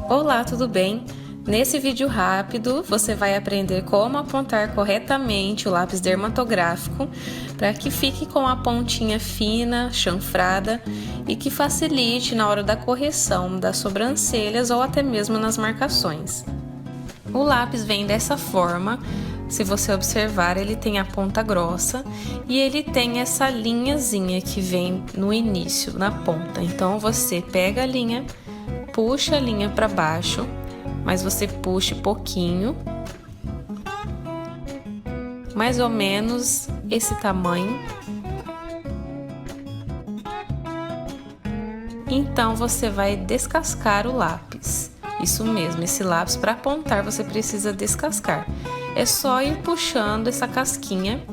Olá, tudo bem? Nesse vídeo rápido, você vai aprender como apontar corretamente o lápis dermatográfico para que fique com a pontinha fina, chanfrada e que facilite na hora da correção das sobrancelhas ou até mesmo nas marcações. O lápis vem dessa forma, se você observar, ele tem a ponta grossa e ele tem essa linhazinha que vem no início, na ponta. Então, você pega a linha, puxa a linha para baixo, mas você puxe pouquinho, mais ou menos esse tamanho. Então, você vai descascar o lápis. Isso mesmo, esse lápis para apontar você precisa descascar. É só ir puxando essa casquinha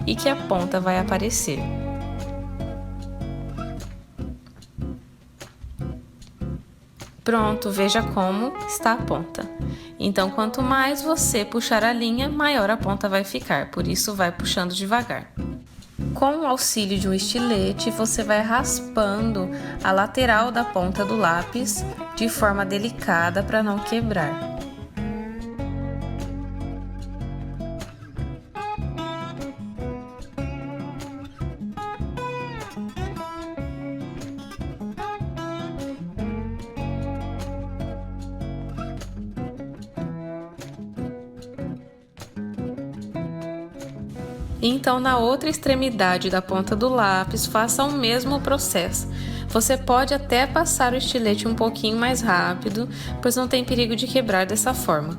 e que a ponta vai aparecer. Pronto, veja como está a ponta. Então, quanto mais você puxar a linha, maior a ponta vai ficar, por isso vai puxando devagar. Com o auxílio de um estilete, você vai raspando a lateral da ponta do lápis de forma delicada para não quebrar. Então, na outra extremidade da ponta do lápis, faça o mesmo processo. Você pode até passar o estilete um pouquinho mais rápido, pois não tem perigo de quebrar dessa forma.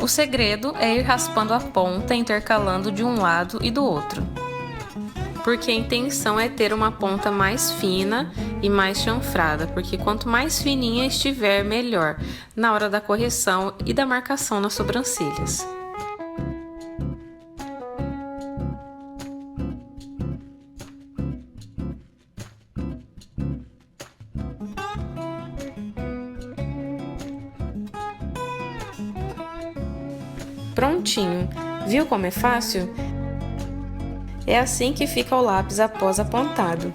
O segredo é ir raspando a ponta, intercalando de um lado e do outro, porque a intenção é ter uma ponta mais fina e mais chanfrada, porque quanto mais fininha estiver, melhor na hora da correção e da marcação nas sobrancelhas. Prontinho! Viu como é fácil? É assim que fica o lápis após apontado.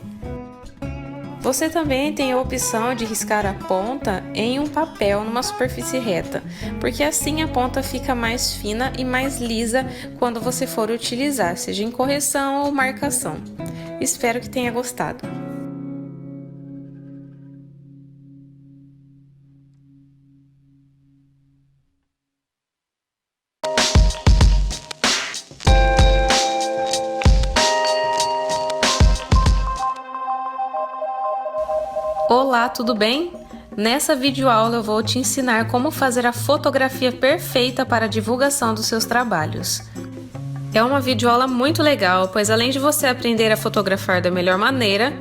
Você também tem a opção de riscar a ponta em um papel numa superfície reta, porque assim a ponta fica mais fina e mais lisa quando você for utilizar, seja em correção ou marcação. Espero que tenha gostado. Olá, tudo bem? Nessa videoaula eu vou te ensinar como fazer a fotografia perfeita para a divulgação dos seus trabalhos. É uma videoaula muito legal, pois além de você aprender a fotografar da melhor maneira,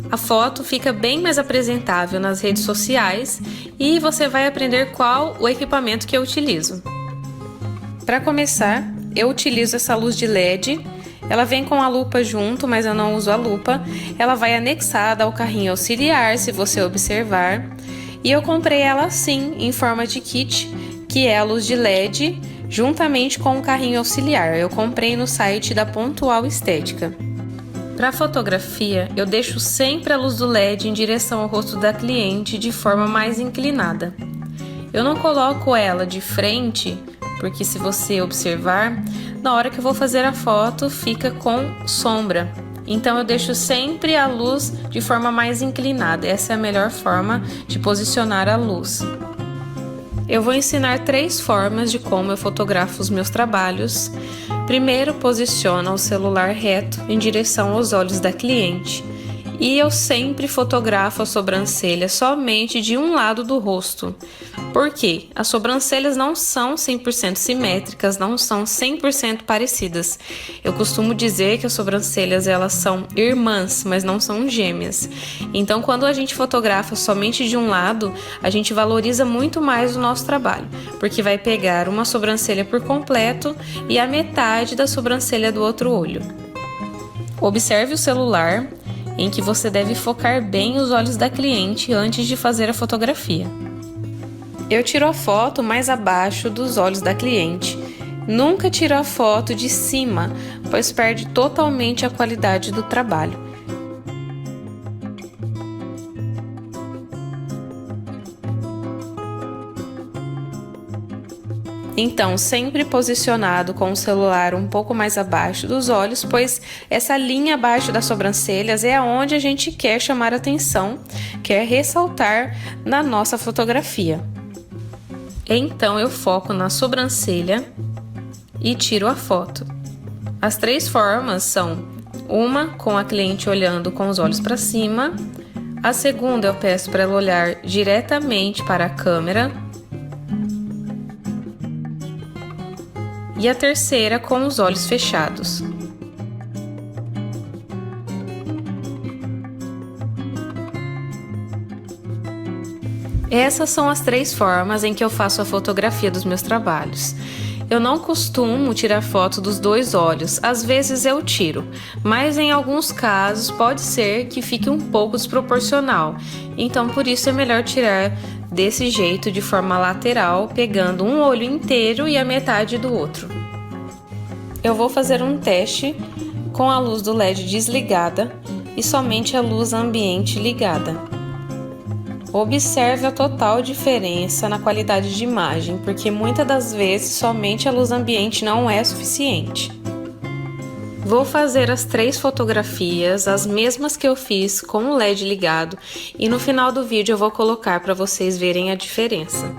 a foto fica bem mais apresentável nas redes sociais e você vai aprender qual o equipamento que eu utilizo. Para começar, eu utilizo essa luz de LED. Ela vem com a lupa junto, mas eu não uso a lupa. Ela vai anexada ao carrinho auxiliar, se você observar. E eu comprei ela assim, em forma de kit, que é a luz de LED, juntamente com o carrinho auxiliar. Eu comprei no site da Pontual Estética. Para fotografia, eu deixo sempre a luz do LED em direção ao rosto da cliente de forma mais inclinada. Eu não coloco ela de frente, porque se você observar, na hora que eu vou fazer a foto, fica com sombra. Então eu deixo sempre a luz de forma mais inclinada. Essa é a melhor forma de posicionar a luz. Eu vou ensinar 3 formas de como eu fotografo os meus trabalhos. Primeiro, posiciona o celular reto em direção aos olhos da cliente. E eu sempre fotografo a sobrancelha somente de um lado do rosto, Por quê? As sobrancelhas não são 100% simétricas, não são 100% parecidas. Eu costumo dizer que as sobrancelhas elas são irmãs, mas não são gêmeas. Então, quando a gente fotografa somente de um lado, a gente valoriza muito mais o nosso trabalho, porque vai pegar uma sobrancelha por completo e a metade da sobrancelha do outro olho. Observe o celular, em que você deve focar bem os olhos da cliente antes de fazer a fotografia. Eu tiro a foto mais abaixo dos olhos da cliente. Nunca tiro a foto de cima, pois perde totalmente a qualidade do trabalho. Então, sempre posicionado com o celular um pouco mais abaixo dos olhos, pois essa linha abaixo das sobrancelhas é aonde a gente quer chamar atenção, quer ressaltar na nossa fotografia. Então, eu foco na sobrancelha e tiro a foto. As 3 formas são: uma com a cliente olhando com os olhos para cima, a segunda eu peço para ela olhar diretamente para a câmera, e a terceira com os olhos fechados. Essas são as 3 formas em que eu faço a fotografia dos meus trabalhos. Eu não costumo tirar foto dos 2 olhos, às vezes eu tiro, mas em alguns casos pode ser que fique um pouco desproporcional, então por isso é melhor tirar desse jeito, de forma lateral, pegando um olho inteiro e a metade do outro. Eu vou fazer um teste com a luz do LED desligada e somente a luz ambiente ligada. Observe a total diferença na qualidade de imagem, porque muitas das vezes somente a luz ambiente não é suficiente. Vou fazer as 3 fotografias, as mesmas que eu fiz com o LED ligado, e no final do vídeo eu vou colocar para vocês verem a diferença.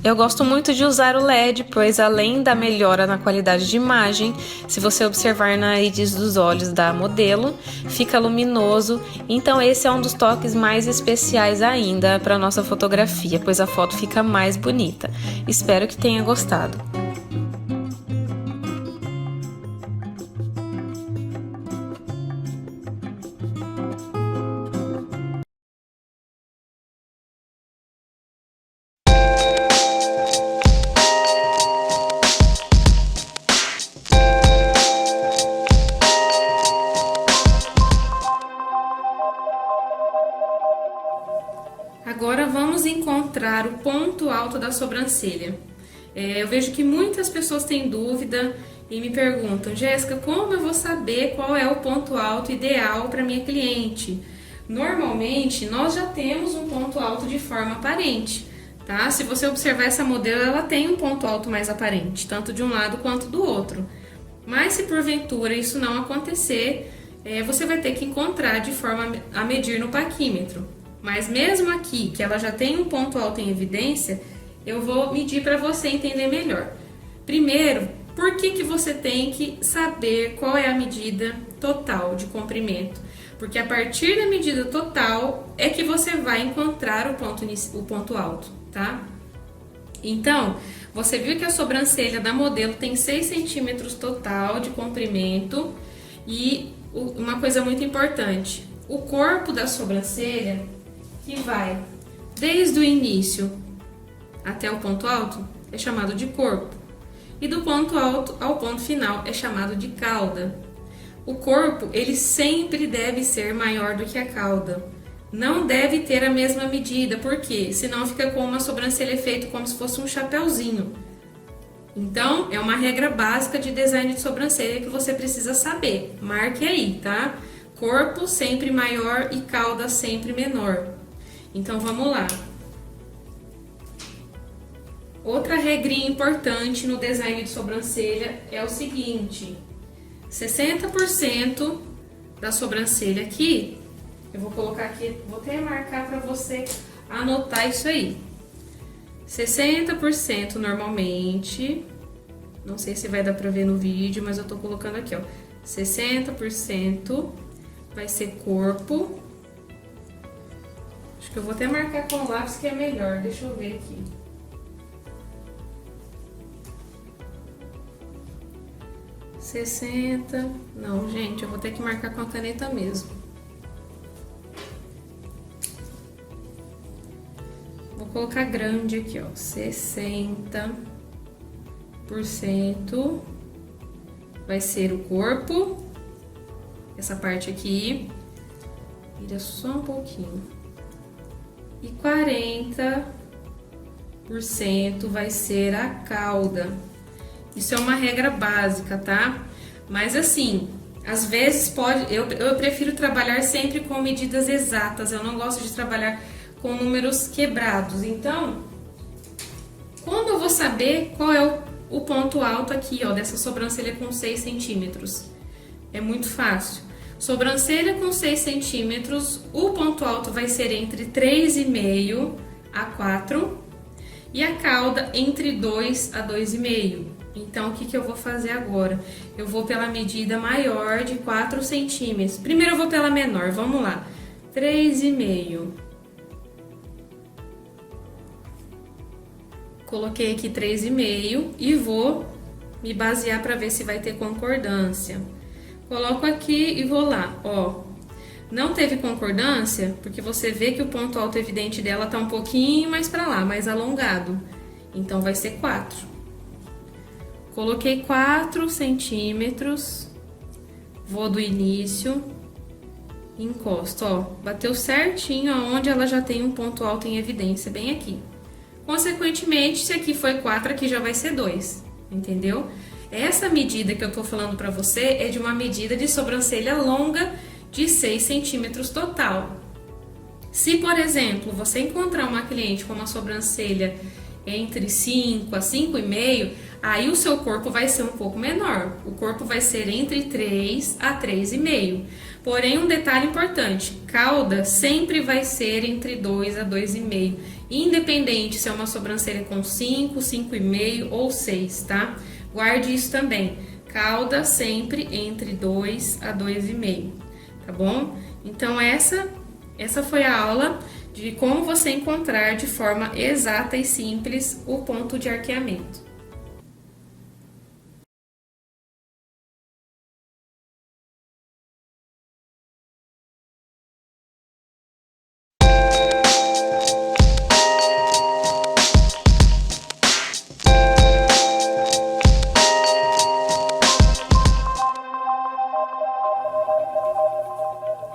Eu gosto muito de usar o LED, pois além da melhora na qualidade de imagem, se você observar na íris dos olhos da modelo, fica luminoso, então esse é um dos toques mais especiais ainda para nossa fotografia, pois a foto fica mais bonita. Espero que tenha gostado. Agora vamos encontrar o ponto alto da sobrancelha. Eu vejo que muitas pessoas têm dúvida e me perguntam: Jéssica, como eu vou saber qual é o ponto alto ideal para minha cliente? Normalmente, nós já temos um ponto alto de forma aparente, tá? Se você observar essa modelo, ela tem um ponto alto mais aparente, tanto de um lado quanto do outro. Mas se porventura isso não acontecer, você vai ter que encontrar de forma a medir no paquímetro. Mas mesmo aqui, que ela já tem um ponto alto em evidência, eu vou medir para você entender melhor. Primeiro, por que você tem que saber qual é a medida total de comprimento? Porque a partir da medida total é que você vai encontrar o ponto alto, tá? Então, você viu que a sobrancelha da modelo tem 6 centímetros total de comprimento e uma coisa muito importante, o corpo da sobrancelha, que vai desde o início até o ponto alto, é chamado de corpo. E do ponto alto ao ponto final é chamado de cauda. O corpo, ele sempre deve ser maior do que a cauda. Não deve ter a mesma medida, porque senão fica com uma sobrancelha feita como se fosse um chapéuzinho. Então, é uma regra básica de design de sobrancelha que você precisa saber. Marque aí, tá? Corpo sempre maior e cauda sempre menor. Então, vamos lá. Outra regrinha importante no design de sobrancelha é o seguinte: 60% da sobrancelha aqui, eu vou colocar aqui, vou até marcar para você anotar isso aí. 60% normalmente, não sei se vai dar para ver no vídeo, mas eu tô colocando aqui, ó. 60% vai ser corpo Acho que eu vou até marcar com o lápis que é melhor. Deixa eu ver aqui. $60. Não, gente, eu vou ter que marcar com a caneta mesmo. Vou colocar grande aqui, ó. 60% vai ser o corpo. Essa parte aqui. Vira só um pouquinho. E 40% vai ser a cauda. Isso é uma regra básica, tá? Mas assim, às vezes pode... Eu prefiro trabalhar sempre com medidas exatas. Eu não gosto de trabalhar com números quebrados. Então, quando eu vou saber qual é o ponto alto aqui, ó, dessa sobrancelha com 6 centímetros? É muito fácil. Sobrancelha com 6 centímetros, o ponto alto vai ser entre 3,5 a 4 e a cauda entre 2 a 2,5. Então, o que eu vou fazer agora? Eu vou pela medida maior de 4 centímetros. Primeiro eu vou pela menor, vamos lá. 3,5. Coloquei aqui 3,5 e vou me basear para ver se vai ter concordância. Coloco aqui e vou lá, ó. Não teve concordância, porque você vê que o ponto alto evidente dela tá um pouquinho mais para lá, mais alongado. Então, vai ser 4. Coloquei 4 centímetros, vou do início, encosto, ó. Bateu certinho aonde ela já tem um ponto alto em evidência, bem aqui. Consequentemente, se aqui foi 4, aqui já vai ser 2, entendeu? Essa medida que eu tô falando pra você é de uma medida de sobrancelha longa de 6 centímetros total. Se, por exemplo, você encontrar uma cliente com uma sobrancelha entre 5 a 5,5, aí o seu corpo vai ser um pouco menor. O corpo vai ser entre 3 a 3,5. Porém, um detalhe importante, cauda sempre vai ser entre 2 a 2,5. Independente se é uma sobrancelha com 5, 5,5 ou 6, tá? Guarde isso também. Cauda sempre entre 2 a 2,5, tá bom? Então, essa foi a aula de como você encontrar de forma exata e simples o ponto de arqueamento.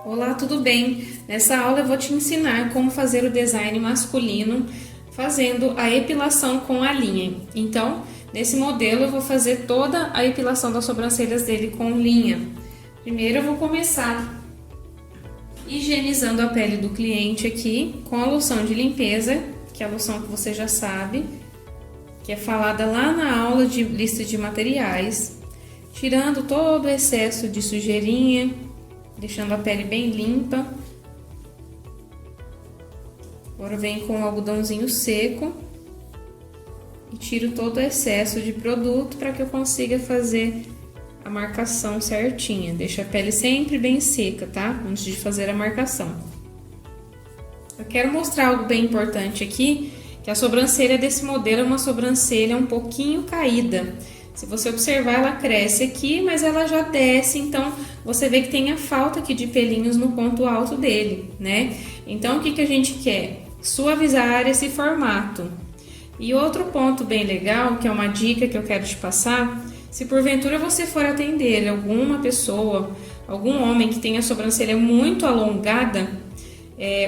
Olá, tudo bem? Nessa aula eu vou te ensinar como fazer o design masculino fazendo a epilação com a linha. Então, nesse modelo eu vou fazer toda a epilação das sobrancelhas dele com linha. Primeiro eu vou começar higienizando a pele do cliente aqui com a loção de limpeza, que é a loção que você já sabe, que é falada lá na aula de lista de materiais, tirando todo o excesso de sujeirinha, deixando a pele bem limpa. Agora venho com o algodãozinho seco e tiro todo o excesso de produto para que eu consiga fazer a marcação certinha. Deixa a pele sempre bem seca, tá? Antes de fazer a marcação. Eu quero mostrar algo bem importante aqui, que a sobrancelha desse modelo é uma sobrancelha um pouquinho caída. Se você observar, ela cresce aqui, mas ela já desce, então você vê que tem a falta aqui de pelinhos no ponto alto dele, né? Então, o que a gente quer? Suavizar esse formato. E outro ponto bem legal, que é uma dica que eu quero te passar, se porventura você for atender alguma pessoa, algum homem que tenha a sobrancelha muito alongada,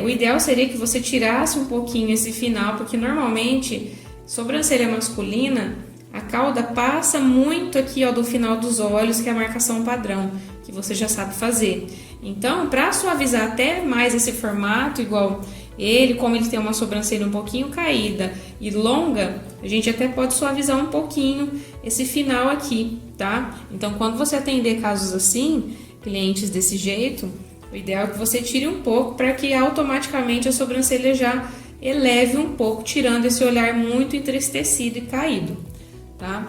o ideal seria que você tirasse um pouquinho esse final, porque normalmente, sobrancelha masculina, a cauda passa muito aqui, ó, do final dos olhos, que é a marcação padrão, que você já sabe fazer. Então, para suavizar até mais esse formato, igual ele, como ele tem uma sobrancelha um pouquinho caída e longa, a gente até pode suavizar um pouquinho esse final aqui, tá? Então, quando você atender casos assim, clientes desse jeito, o ideal é que você tire um pouco para que automaticamente a sobrancelha já eleve um pouco, tirando esse olhar muito entristecido e caído, tá?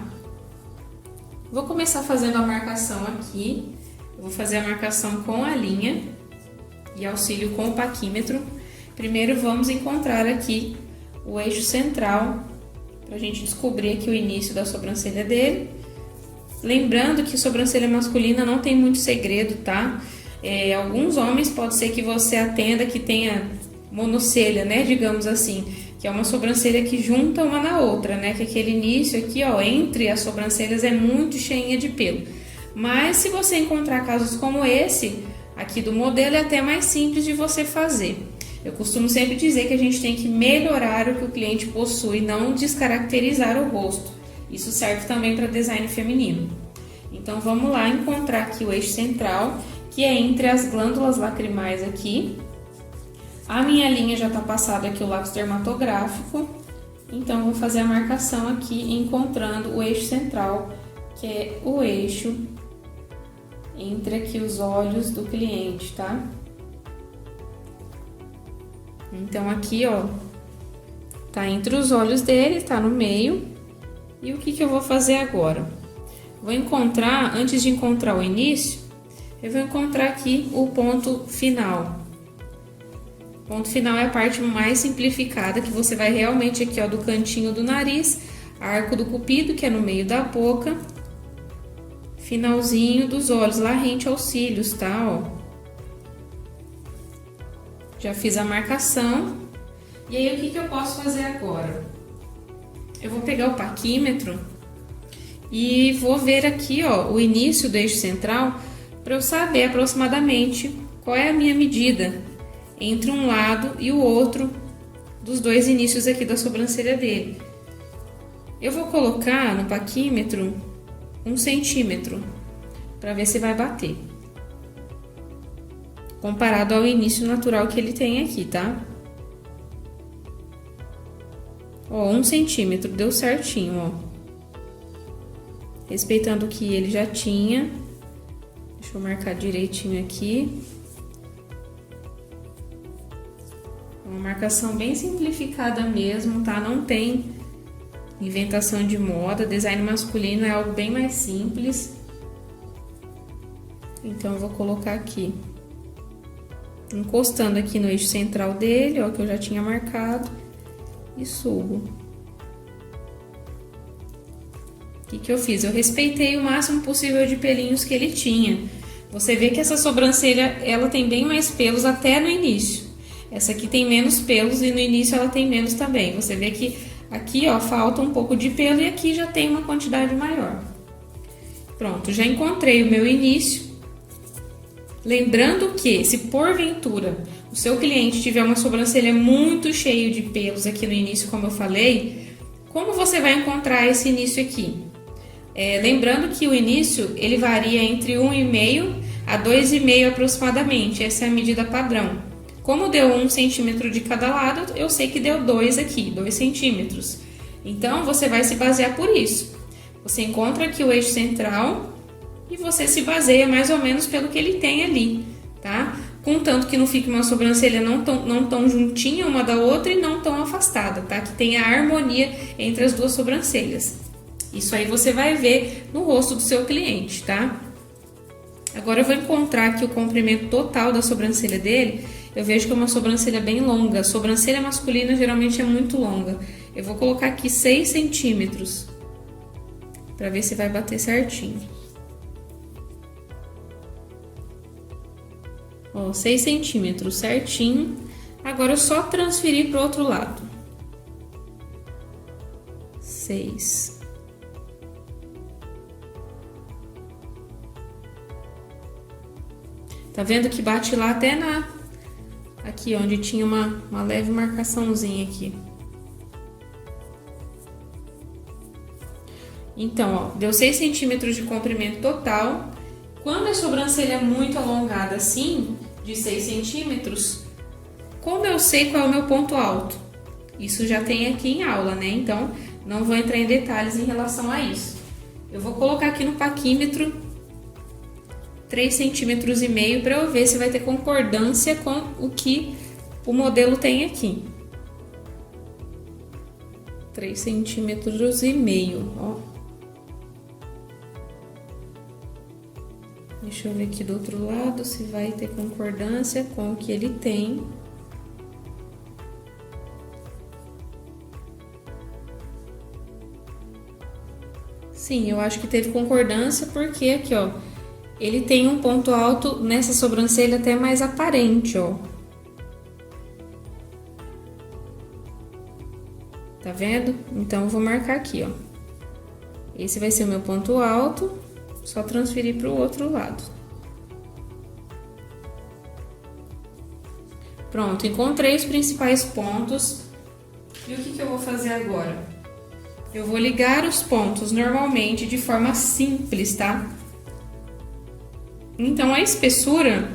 Vou começar fazendo a marcação aqui. Eu vou fazer a marcação com a linha e auxílio com o paquímetro. Primeiro vamos encontrar aqui o eixo central, para a gente descobrir aqui o início da sobrancelha dele. Lembrando que sobrancelha masculina não tem muito segredo, tá? Alguns homens pode ser que você atenda que tenha monocelha, né? Digamos assim, que é uma sobrancelha que junta uma na outra, né? Que aquele início aqui, ó, entre as sobrancelhas é muito cheinha de pelo. Mas se você encontrar casos como esse aqui do modelo, é até mais simples de você fazer. Eu costumo sempre dizer que a gente tem que melhorar o que o cliente possui, não descaracterizar o rosto. Isso serve também para design feminino. Então vamos lá encontrar aqui o eixo central, que é entre as glândulas lacrimais aqui. A minha linha já está passada aqui o lápis dermatográfico, então vou fazer a marcação aqui encontrando o eixo central, que é o eixo entre aqui os olhos do cliente, tá? Então aqui, ó, tá entre os olhos dele, tá no meio. E o que eu vou fazer agora? Vou encontrar, antes de encontrar o início, eu vou encontrar aqui o ponto final. O ponto final é a parte mais simplificada, que você vai realmente aqui, ó, do cantinho do nariz, arco do cupido, que é no meio da boca, finalzinho dos olhos, lá rente aos cílios, tá, ó. Já fiz a marcação. E aí, o que eu posso fazer agora? Eu vou pegar o paquímetro e vou ver aqui, ó, o início do eixo central, para eu saber aproximadamente qual é a minha medida entre um lado e o outro dos dois inícios aqui da sobrancelha dele. Eu vou colocar no paquímetro 1 centímetro, para ver se vai bater. Comparado ao início natural que ele tem aqui, tá? Ó, 1 centímetro, deu certinho, ó. Respeitando o que ele já tinha. Deixa eu marcar direitinho aqui. Uma marcação bem simplificada mesmo, tá? Não tem inventação de moda. Design masculino é algo bem mais simples. Então, eu vou colocar aqui, encostando aqui no eixo central dele, ó, que eu já tinha marcado, e subo. O que eu fiz? Eu respeitei o máximo possível de pelinhos que ele tinha. Você vê que essa sobrancelha, ela tem bem mais pelos até no início. Essa aqui tem menos pelos e no início ela tem menos também. Você vê que aqui, ó, falta um pouco de pelo e aqui já tem uma quantidade maior. Pronto, já encontrei o meu início. Lembrando que, se porventura o seu cliente tiver uma sobrancelha muito cheia de pelos aqui no início, como eu falei, como você vai encontrar esse início aqui? Lembrando que o início, ele varia entre 1,5 a 2,5 aproximadamente, essa é a medida padrão. Como deu 1 centímetro de cada lado, eu sei que deu 2 aqui, 2 centímetros. Então, você vai se basear por isso. Você encontra aqui o eixo central e você se baseia mais ou menos pelo que ele tem ali, tá? Contanto que não fique uma sobrancelha não tão juntinha uma da outra e não tão afastada, tá? Que tenha harmonia entre as duas sobrancelhas. Isso aí você vai ver no rosto do seu cliente, tá? Agora eu vou encontrar aqui o comprimento total da sobrancelha dele. Eu vejo que é uma sobrancelha bem longa. A sobrancelha masculina geralmente é muito longa. Eu vou colocar aqui 6 centímetros, para ver se vai bater certinho. Ó, 6 centímetros certinho. Agora eu só transferir para o outro lado. 6. Tá vendo que bate lá até aqui onde tinha uma leve marcaçãozinha aqui. Então, ó, deu 6 centímetros de comprimento total. Quando a sobrancelha é muito alongada assim, de 6 centímetros, como eu sei qual é o meu ponto alto? Isso já tem aqui em aula, né? Então, não vou entrar em detalhes em relação a isso. Eu vou colocar aqui no paquímetro 3,5 centímetros para eu ver se vai ter concordância com o que o modelo tem aqui. 3,5 centímetros, ó. Deixa eu ver aqui do outro lado se vai ter concordância com o que ele tem. Sim, eu acho que teve concordância porque aqui, ó, ele tem um ponto alto nessa sobrancelha até mais aparente, ó. Tá vendo? Então eu vou marcar aqui, ó. Esse vai ser o meu ponto alto, só transferir para o outro lado. Pronto, encontrei os principais pontos. E o que eu vou fazer agora? Eu vou ligar os pontos normalmente de forma simples, tá? Então a espessura,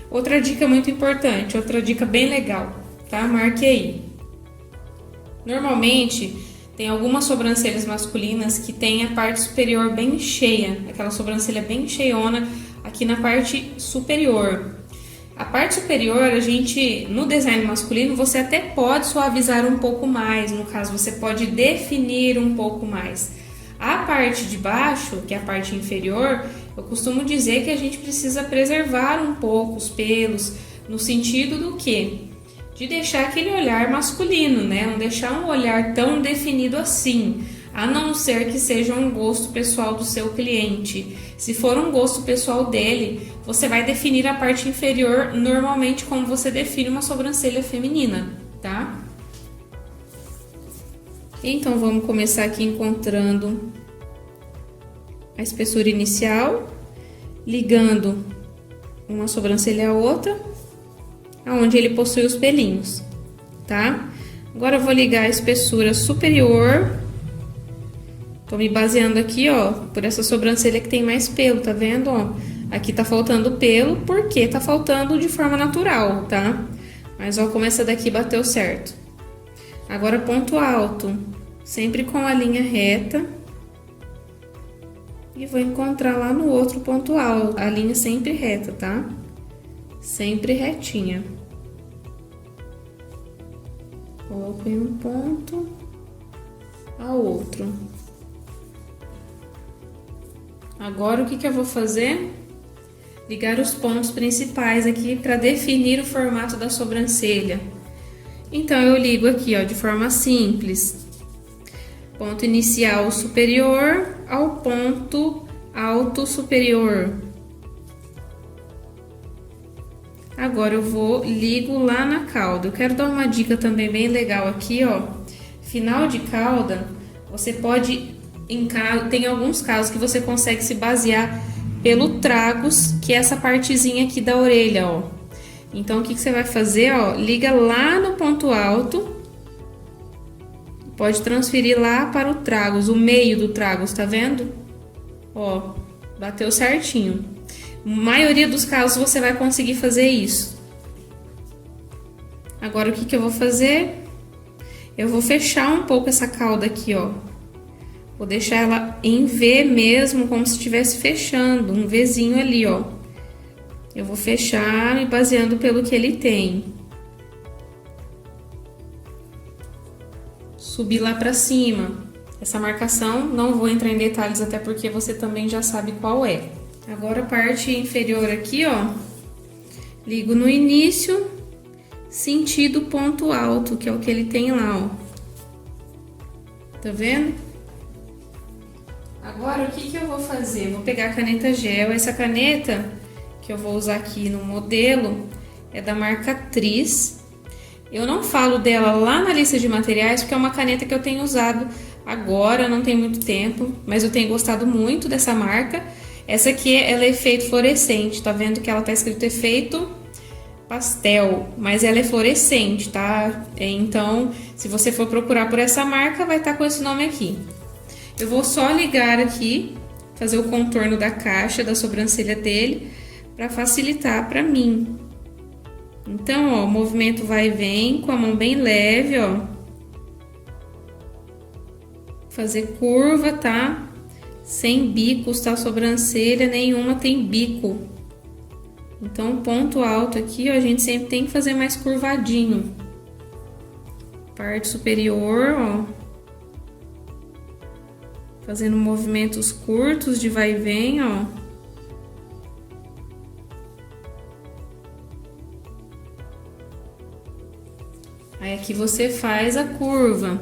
outra dica muito importante, outra dica bem legal, tá? Marque aí. Normalmente tem algumas sobrancelhas masculinas que tem a parte superior bem cheia, aquela sobrancelha bem cheiona aqui na parte superior. A parte superior, a gente, no design masculino, você até pode suavizar um pouco mais, no caso, você pode definir um pouco mais. A parte de baixo, que é a parte inferior, eu costumo dizer que a gente precisa preservar um pouco os pelos, no sentido do quê? De deixar aquele olhar masculino, né? Não deixar um olhar tão definido assim, a não ser que seja um gosto pessoal do seu cliente. Se for um gosto pessoal dele, você vai definir a parte inferior normalmente como você define uma sobrancelha feminina, tá? Então vamos começar aqui encontrando a espessura inicial, ligando uma sobrancelha a outra, aonde ele possui os pelinhos, tá? Agora eu vou ligar a espessura superior. Tô me baseando aqui, ó, por essa sobrancelha que tem mais pelo, tá vendo, ó? Aqui tá faltando pelo, porque tá faltando de forma natural, tá? Mas, ó, como essa daqui bateu certo. Agora, ponto alto, sempre com a linha reta. E vou encontrar lá no outro ponto alto, a linha sempre reta, tá? Sempre retinha. Coloco em um ponto a outro. Agora, o que eu vou fazer? Ligar os pontos principais aqui para definir o formato da sobrancelha. Então, eu ligo aqui, ó, de forma simples. Ponto inicial superior ao ponto alto superior. Agora, eu ligo lá na cauda. Eu quero dar uma dica também bem legal aqui, ó. Final de cauda, você pode... Tem alguns casos que você consegue se basear pelo tragus, que é essa partezinha aqui da orelha, ó. Então, o que você vai fazer, ó? Liga lá no ponto alto. Pode transferir lá para o tragus, o meio do tragus, tá vendo? Ó, bateu certinho. Maioria dos casos você vai conseguir fazer isso. Agora, o que eu vou fazer? Eu vou fechar um pouco essa cauda aqui, ó. Vou deixar ela em V mesmo, como se estivesse fechando, um Vzinho ali, ó. Eu vou fechar me baseando pelo que ele tem. Subir lá pra cima. Essa marcação, não vou entrar em detalhes, até porque você também já sabe qual é. Agora a parte inferior aqui, ó. Ligo no início, sentido ponto alto, que é o que ele tem lá, ó. Tá vendo? Agora, o que eu vou fazer? Vou pegar a caneta gel. Essa caneta que eu vou usar aqui no modelo é da marca Tris. Eu não falo dela lá na lista de materiais, porque é uma caneta que eu tenho usado agora, não tem muito tempo, mas eu tenho gostado muito dessa marca. Essa aqui, ela é efeito fluorescente, tá vendo que ela tá escrito efeito pastel, mas ela é fluorescente, tá? Então, se você for procurar por essa marca, vai estar com esse nome aqui. Eu vou só ligar aqui, fazer o contorno da caixa, da sobrancelha dele, para facilitar para mim. Então, ó, o movimento vai e vem, com a mão bem leve, ó. Fazer curva, tá? Sem bicos, tá? Sobrancelha nenhuma tem bico. Então, o ponto alto aqui, ó, a gente sempre tem que fazer mais curvadinho. Parte superior, ó. Fazendo movimentos curtos de vai e vem, ó. Aí aqui você faz a curva.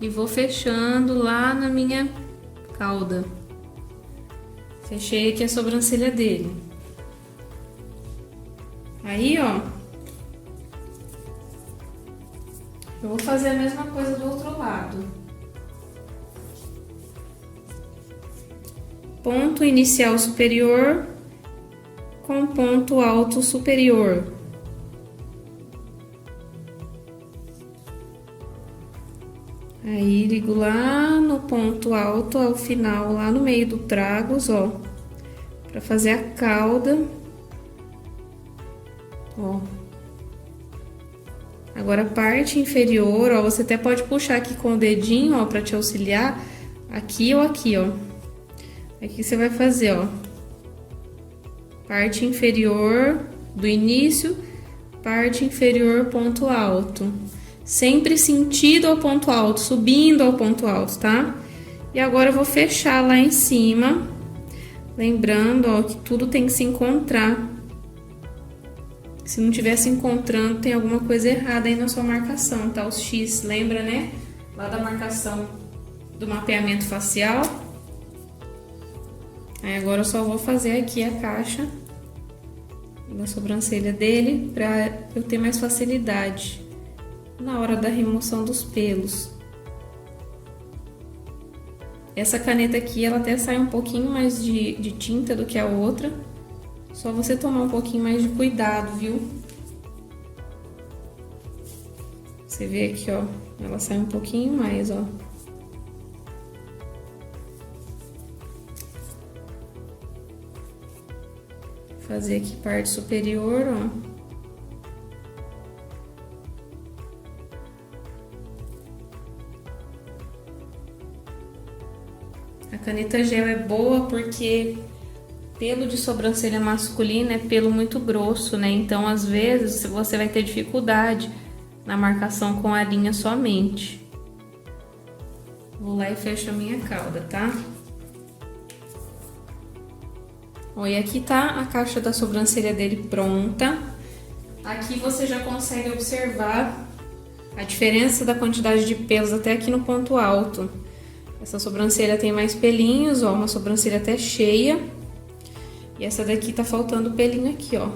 e vou fechando lá na minha cauda. Fechei aqui a sobrancelha dele. Aí, ó, eu vou fazer a mesma coisa do outro lado. Ponto inicial superior com ponto alto superior. Aí, ligo lá no ponto alto, ao final, lá no meio do tragos, ó, pra fazer a cauda, ó. Agora, a parte inferior, ó, você até pode puxar aqui com o dedinho, ó, pra te auxiliar, aqui ou aqui, ó. Aqui você vai fazer, ó, parte inferior do início, parte inferior, ponto alto. Sempre sentido ao ponto alto, subindo ao ponto alto, tá? E agora eu vou fechar lá em cima, lembrando, ó, que tudo tem que se encontrar. Se não estiver se encontrando, tem alguma coisa errada aí na sua marcação, tá? Os X, lembra, né? Lá da marcação do mapeamento facial. Aí agora eu só vou fazer aqui a caixa da sobrancelha dele pra eu ter mais facilidade na hora da remoção dos pelos. Essa caneta aqui, ela até sai um pouquinho mais de tinta do que a outra. Só você tomar um pouquinho mais de cuidado, viu? Você vê aqui, ó, ela sai um pouquinho mais, ó. Fazer aqui parte superior, ó. A caneta gel é boa porque pelo de sobrancelha masculina é pelo muito grosso, né? Então, às vezes, você vai ter dificuldade na marcação com a linha somente. Vou lá e fecho a minha cauda, tá? Ó, e aqui tá a caixa da sobrancelha dele pronta. Aqui você já consegue observar a diferença da quantidade de pelos até aqui no ponto alto. Essa sobrancelha tem mais pelinhos, ó, uma sobrancelha até cheia. E essa daqui tá faltando pelinho aqui, ó.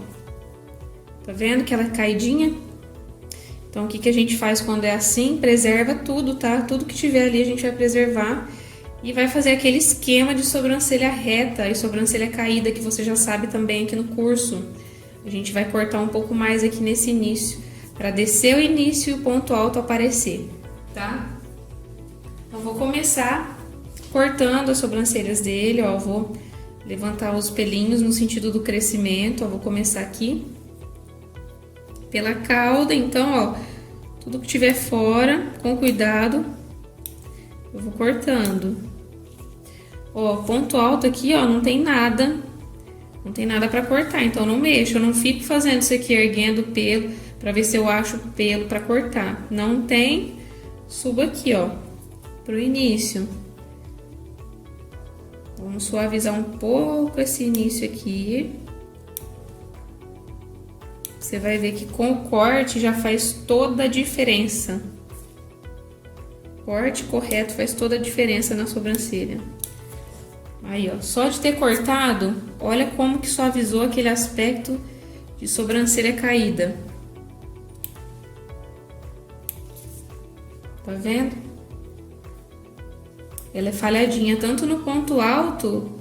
Tá vendo que ela é caidinha? Então, o que que a gente faz quando é assim? Preserva tudo, tá? Tudo que tiver ali a gente vai preservar. E vai fazer aquele esquema de sobrancelha reta e sobrancelha caída que você já sabe também aqui no curso. A gente vai cortar um pouco mais aqui nesse início, para descer o início e o ponto alto aparecer, tá? Então, vou começar cortando as sobrancelhas dele, ó. Vou levantar os pelinhos no sentido do crescimento, ó. Vou começar aqui pela cauda, então, ó, tudo que tiver fora, com cuidado, eu vou cortando. Ó, ponto alto aqui, ó, não tem nada pra cortar, então não mexo, eu não fico fazendo isso aqui, erguendo o pelo, pra ver se eu acho pelo pra cortar. Não tem, subo aqui, ó, pro início. Vamos suavizar um pouco esse início aqui. Você vai ver que com o corte já faz toda a diferença. Corte correto faz toda a diferença na sobrancelha. Aí, ó, só de ter cortado, olha como que suavizou aquele aspecto de sobrancelha caída. Tá vendo? Ela é falhadinha tanto no ponto alto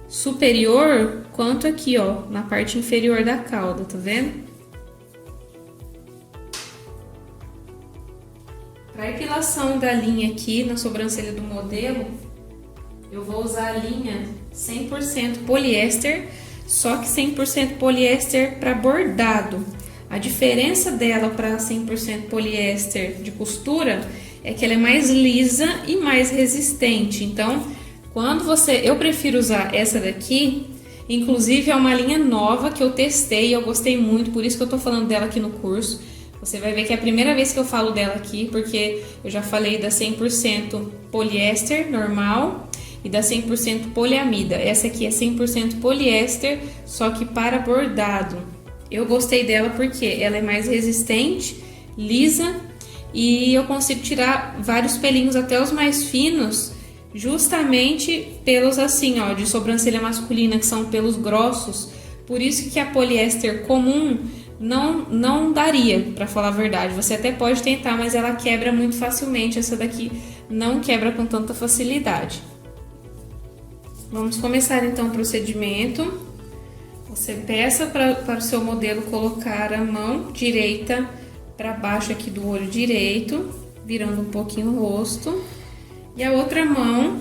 superior quanto aqui, ó, na parte inferior da cauda, tá vendo? Para epilação da linha aqui na sobrancelha do modelo, eu vou usar a linha 100% poliéster, só que 100% poliéster para bordado. A diferença dela para 100% poliéster de costura é que ela é mais lisa e mais resistente. Então, eu prefiro usar essa daqui, inclusive é uma linha nova que eu testei e eu gostei muito, por isso que eu tô falando dela aqui no curso. Você vai ver que é a primeira vez que eu falo dela aqui, porque eu já falei da 100% poliéster normal e da 100% poliamida. Essa aqui é 100% poliéster, só que para bordado. Eu gostei dela porque ela é mais resistente, lisa e eu consigo tirar vários pelinhos, até os mais finos, justamente pelos assim, ó, de sobrancelha masculina, que são pelos grossos. Por isso que a poliéster comum não daria, pra falar a verdade. Você até pode tentar, mas ela quebra muito facilmente. Essa daqui não quebra com tanta facilidade. Vamos começar então o procedimento. Você peça para o seu modelo colocar a mão direita para baixo aqui do olho direito, virando um pouquinho o rosto. E a outra mão,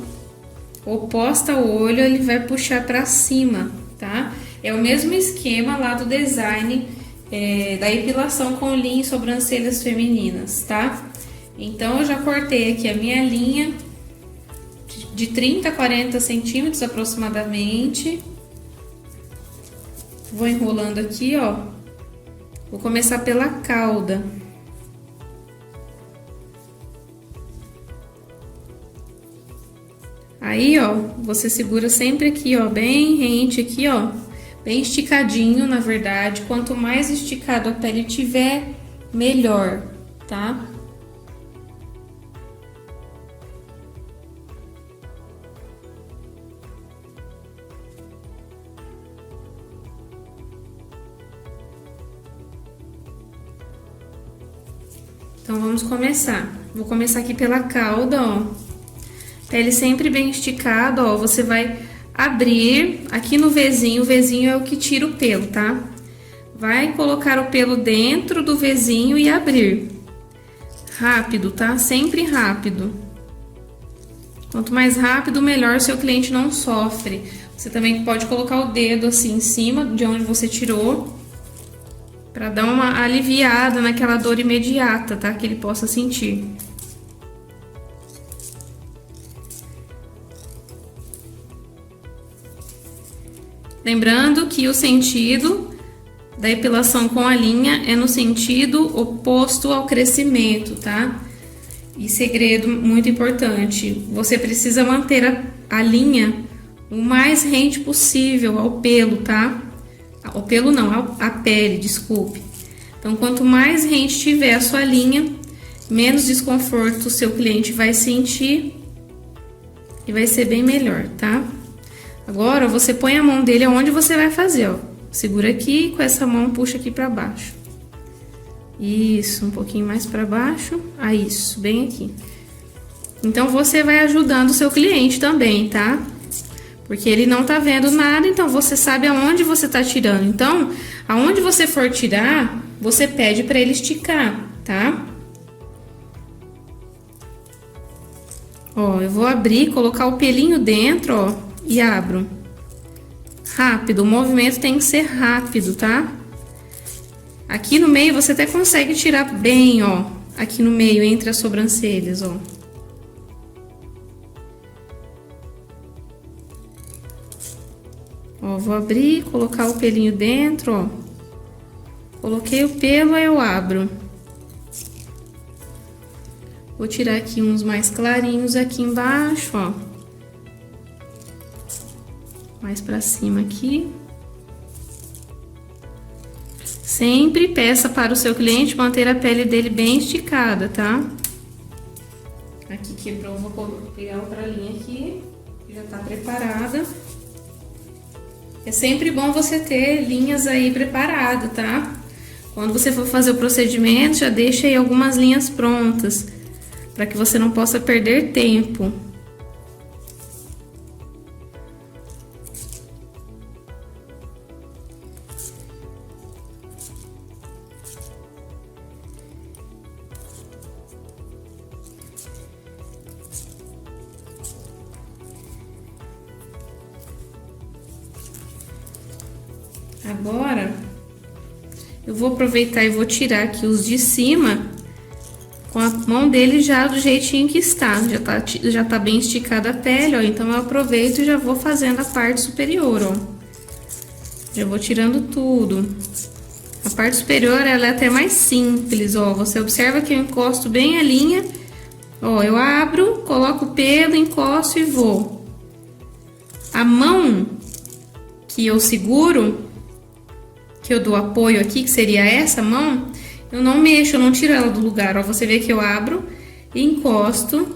oposta ao olho, ele vai puxar para cima, tá? É o mesmo esquema lá do design da epilação com linha e sobrancelhas femininas, tá? Então, eu já cortei aqui a minha linha de 30 a 40 centímetros aproximadamente. Vou enrolando aqui, ó. Vou começar pela cauda. Aí, ó, você segura sempre aqui, ó, bem rente aqui, ó. Bem esticadinho, na verdade. Quanto mais esticado a pele tiver, melhor, tá? Então, vamos começar. Vou começar aqui pela cauda, ó. Pele sempre bem esticada, ó. Você vai abrir aqui no Vzinho. O Vzinho é o que tira o pelo, tá? Vai colocar o pelo dentro do Vzinho e abrir. Rápido, tá? Sempre rápido. Quanto mais rápido, melhor, seu cliente não sofre. Você também pode colocar o dedo assim em cima de onde você tirou, para dar uma aliviada naquela dor imediata, tá? Que ele possa sentir. Lembrando que o sentido da epilação com a linha é no sentido oposto ao crescimento, tá? E segredo muito importante, você precisa manter a linha o mais rente possível ao pelo, tá? O pelo não, a pele, desculpe. Então, quanto mais rente tiver a sua linha, menos desconforto o seu cliente vai sentir e vai ser bem melhor, tá? Agora, você põe a mão dele aonde você vai fazer, ó. Segura aqui, com essa mão puxa aqui pra baixo. Isso, um pouquinho mais pra baixo. Ah, isso, bem aqui. Então, você vai ajudando o seu cliente também, tá? Porque ele não tá vendo nada, então você sabe aonde você tá tirando. Então, aonde você for tirar, você pede pra ele esticar, tá? Ó, eu vou abrir, colocar o pelinho dentro, ó, e abro. Rápido, o movimento tem que ser rápido, tá? Aqui no meio você até consegue tirar bem, ó, aqui no meio, entre as sobrancelhas, ó. Ó, vou abrir, colocar o pelinho dentro, ó. Coloquei o pelo, aí eu abro. Vou tirar aqui uns mais clarinhos aqui embaixo, ó. Mais pra cima aqui. Sempre peça para o seu cliente manter a pele dele bem esticada, tá? Aqui quebrou, vou pegar outra linha aqui, que já tá preparada. É sempre bom você ter linhas aí preparadas, tá? Quando você for fazer o procedimento, já deixa aí algumas linhas prontas, para que você não possa perder tempo. Agora, eu vou aproveitar e vou tirar aqui os de cima com a mão dele já do jeitinho que está. Já tá bem esticada a pele, ó. Então, eu aproveito e já vou fazendo a parte superior, ó. Já vou tirando tudo. A parte superior, ela é até mais simples, ó. Você observa que eu encosto bem a linha. Ó, eu abro, coloco o pelo, encosto e vou. A mão que eu seguro, que eu dou apoio aqui, que seria essa mão, eu não mexo, eu não tiro ela do lugar, ó. Você vê que eu abro, encosto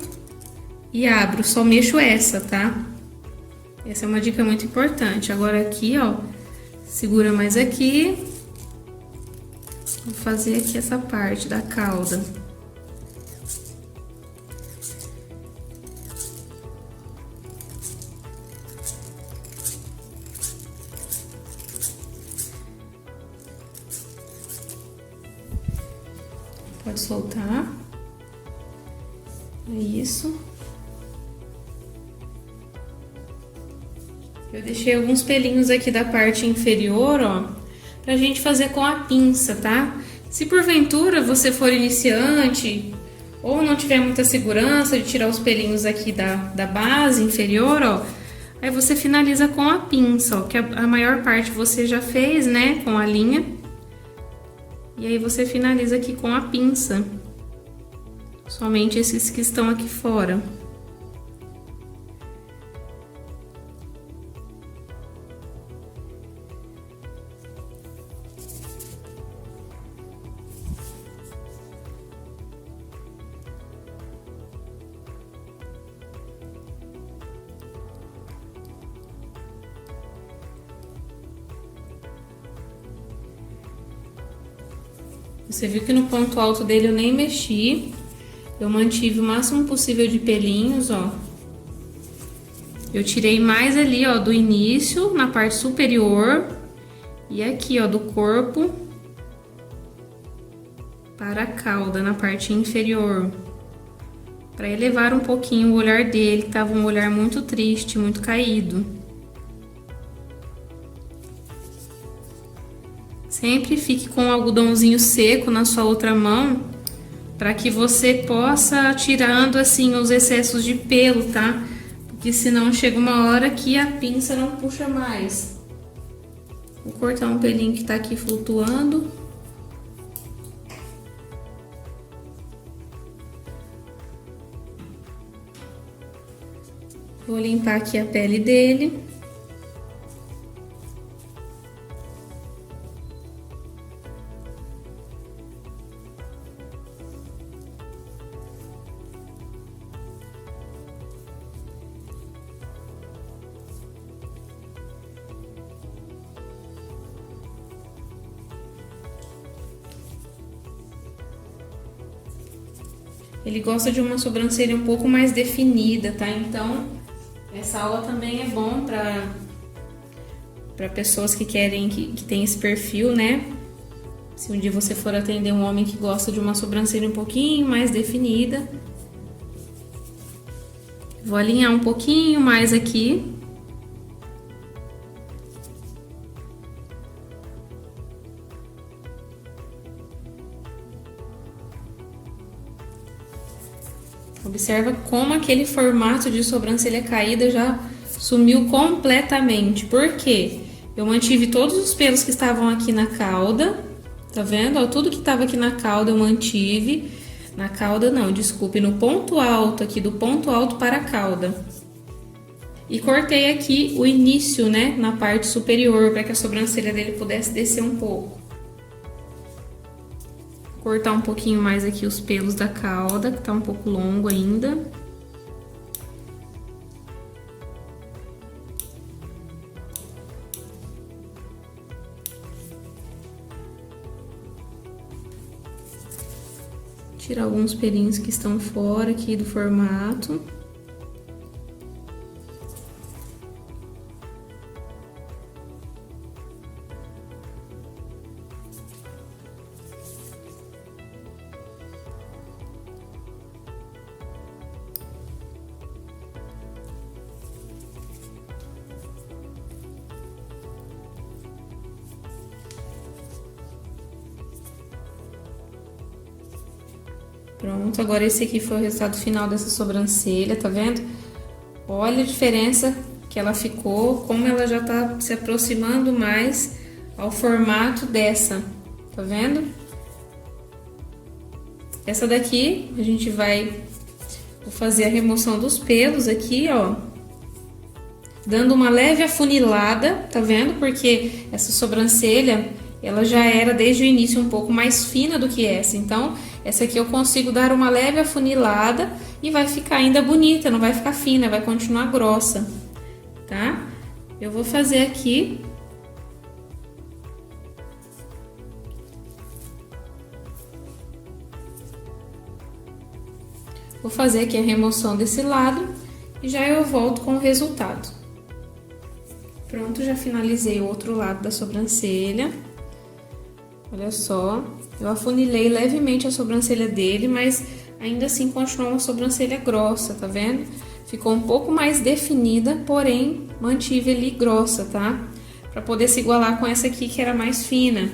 e abro, só mexo essa, tá? Essa é uma dica muito importante. Agora aqui, ó, segura mais aqui. Vou fazer aqui essa parte da cauda. Pode soltar. É isso. Eu deixei alguns pelinhos aqui da parte inferior, ó, pra gente fazer com a pinça, tá? Se porventura você for iniciante ou não tiver muita segurança de tirar os pelinhos aqui da base inferior, ó, aí você finaliza com a pinça, ó, que a maior parte você já fez, né, com a linha. E aí você finaliza aqui com a pinça, somente esses que estão aqui fora. Você viu que no ponto alto dele eu nem mexi, eu mantive o máximo possível de pelinhos, ó. Eu tirei mais ali, ó, do início, na parte superior, e aqui, ó, do corpo para a cauda, na parte inferior, para elevar um pouquinho o olhar dele, que tava um olhar muito triste, muito caído. Sempre fique com o algodãozinho seco na sua outra mão, para que você possa tirando assim os excessos de pelo, tá? Porque senão chega uma hora que a pinça não puxa mais. Vou cortar um pelinho que tá aqui flutuando. Vou limpar aqui a pele dele. Ele gosta de uma sobrancelha um pouco mais definida, tá? Então, essa aula também é bom para pessoas que querem, que tem esse perfil, né? Se um dia você for atender um homem que gosta de uma sobrancelha um pouquinho mais definida. Vou alinhar um pouquinho mais aqui. Observa como aquele formato de sobrancelha caída já sumiu completamente. Por quê? Eu mantive todos os pelos que estavam aqui na cauda, tá vendo? Ó, tudo que estava aqui na cauda eu mantive. Na cauda não, desculpe, no ponto alto aqui, do ponto alto para a cauda. E cortei aqui o início, né, na parte superior, para que a sobrancelha dele pudesse descer um pouco. Cortar um pouquinho mais aqui os pelos da cauda, que tá um pouco longo ainda. Tirar alguns pelinhos que estão fora aqui do formato. Pronto, agora esse aqui foi o resultado final dessa sobrancelha, tá vendo? Olha a diferença que ela ficou, como ela já tá se aproximando mais ao formato dessa, tá vendo? Essa daqui, a gente vou fazer a remoção dos pelos aqui, ó. Dando uma leve afunilada, tá vendo? Porque essa sobrancelha, ela já era desde o início um pouco mais fina do que essa. Então, essa aqui eu consigo dar uma leve afunilada e vai ficar ainda bonita, não vai ficar fina, vai continuar grossa, tá? Eu vou fazer aqui. Vou fazer aqui a remoção desse lado e já eu volto com o resultado. Pronto, já finalizei o outro lado da sobrancelha. Olha só, eu afunilei levemente a sobrancelha dele, mas ainda assim continuou uma sobrancelha grossa, tá vendo? Ficou um pouco mais definida, porém mantive ali grossa, tá? Pra poder se igualar com essa aqui que era mais fina.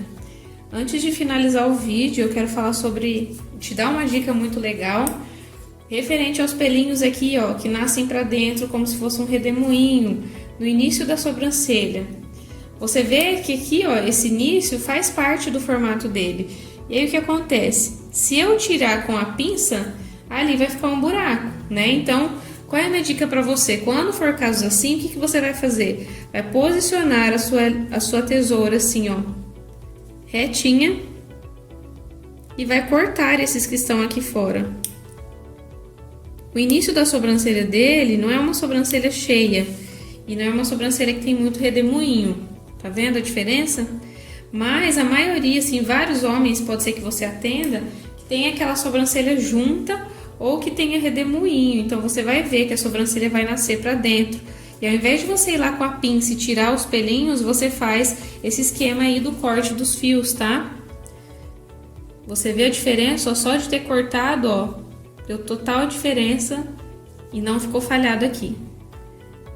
Antes de finalizar o vídeo, eu quero falar sobre, te dar uma dica muito legal, referente aos pelinhos aqui, ó, que nascem pra dentro como se fosse um redemoinho, no início da sobrancelha. Você vê que aqui, ó, esse início faz parte do formato dele. E aí o que acontece? Se eu tirar com a pinça, ali vai ficar um buraco, né? Então, qual é a minha dica para você? Quando for casos assim, o que você vai fazer? Vai posicionar a sua tesoura assim, ó, retinha, e vai cortar esses que estão aqui fora. O início da sobrancelha dele não é uma sobrancelha cheia e não é uma sobrancelha que tem muito redemoinho. Tá vendo a diferença? Mas a maioria, assim, vários homens, pode ser que você atenda, que tem aquela sobrancelha junta ou que tenha redemoinho. Então você vai ver que a sobrancelha vai nascer pra dentro. E ao invés de você ir lá com a pinça e tirar os pelinhos, você faz esse esquema aí do corte dos fios, tá? Você vê a diferença? Só de ter cortado, ó, deu total diferença e não ficou falhado aqui.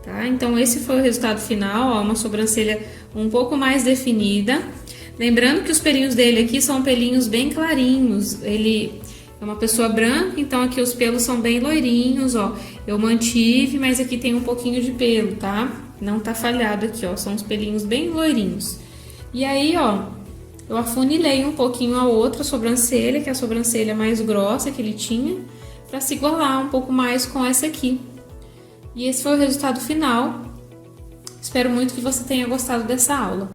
Tá? Então esse foi o resultado final, ó, uma sobrancelha um pouco mais definida. Lembrando que os pelinhos dele aqui são pelinhos bem clarinhos. Ele é uma pessoa branca, então aqui os pelos são bem loirinhos, ó. Eu mantive, mas aqui tem um pouquinho de pelo, tá? Não tá falhado aqui, ó. São os pelinhos bem loirinhos. E aí, ó, eu afunilei um pouquinho a outra sobrancelha, que é a sobrancelha mais grossa que ele tinha, pra se igualar um pouco mais com essa aqui. E esse foi o resultado final. Espero muito que você tenha gostado dessa aula.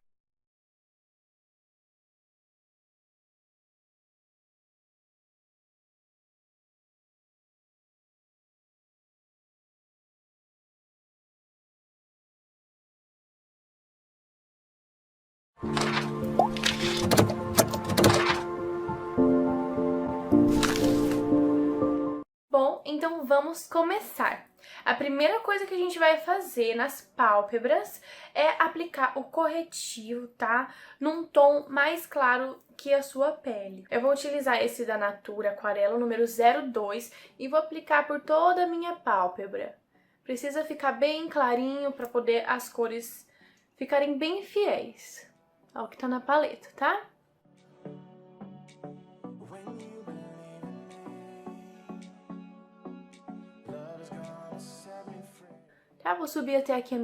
Bom, então vamos começar. A primeira coisa que a gente vai fazer nas pálpebras é aplicar o corretivo, tá? Num tom mais claro que a sua pele. Eu vou utilizar esse da Natura Aquarela número 02 e vou aplicar por toda a minha pálpebra. Precisa ficar bem clarinho para poder as cores ficarem bem fiéis ao que tá na paleta, tá? Tá, vou subir até aqui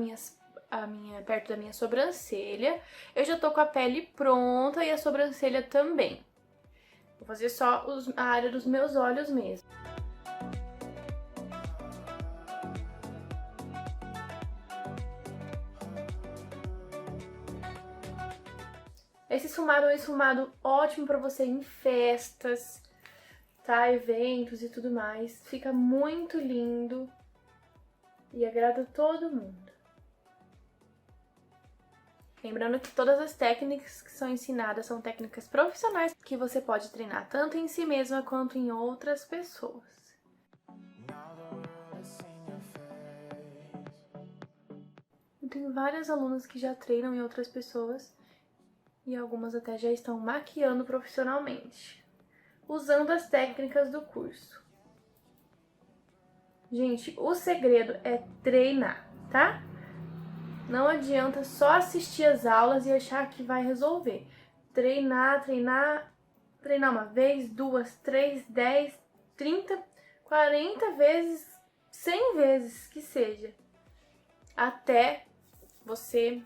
perto da minha sobrancelha. Eu já tô com a pele pronta e a sobrancelha também. Vou fazer só a área dos meus olhos mesmo. Esse esfumado é um esfumado ótimo pra você ir em festas, tá? Eventos e tudo mais. Fica muito lindo e agrada todo mundo. Lembrando que todas as técnicas que são ensinadas são técnicas profissionais que você pode treinar tanto em si mesma quanto em outras pessoas. Eu tenho várias alunas que já treinam em outras pessoas e algumas até já estão maquiando profissionalmente, usando as técnicas do curso. Gente, o segredo é treinar, tá? Não adianta só assistir as aulas e achar que vai resolver. Treinar, treinar, treinar uma vez, duas, três, 10, 30, 40 vezes, 100 vezes que seja. Até você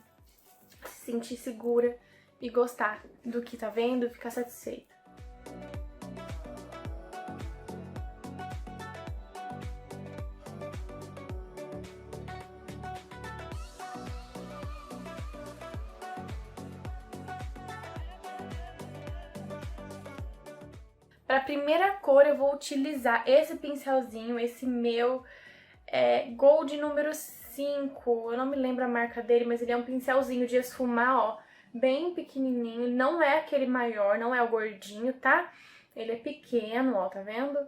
se sentir segura e gostar do que tá vendo e ficar satisfeita. Para a primeira cor eu vou utilizar esse pincelzinho, esse meu Gold número 5. Eu não me lembro a marca dele, mas ele é um pincelzinho de esfumar, ó, bem pequenininho. Ele não é aquele maior, não é o gordinho, tá? Ele é pequeno, ó, tá vendo?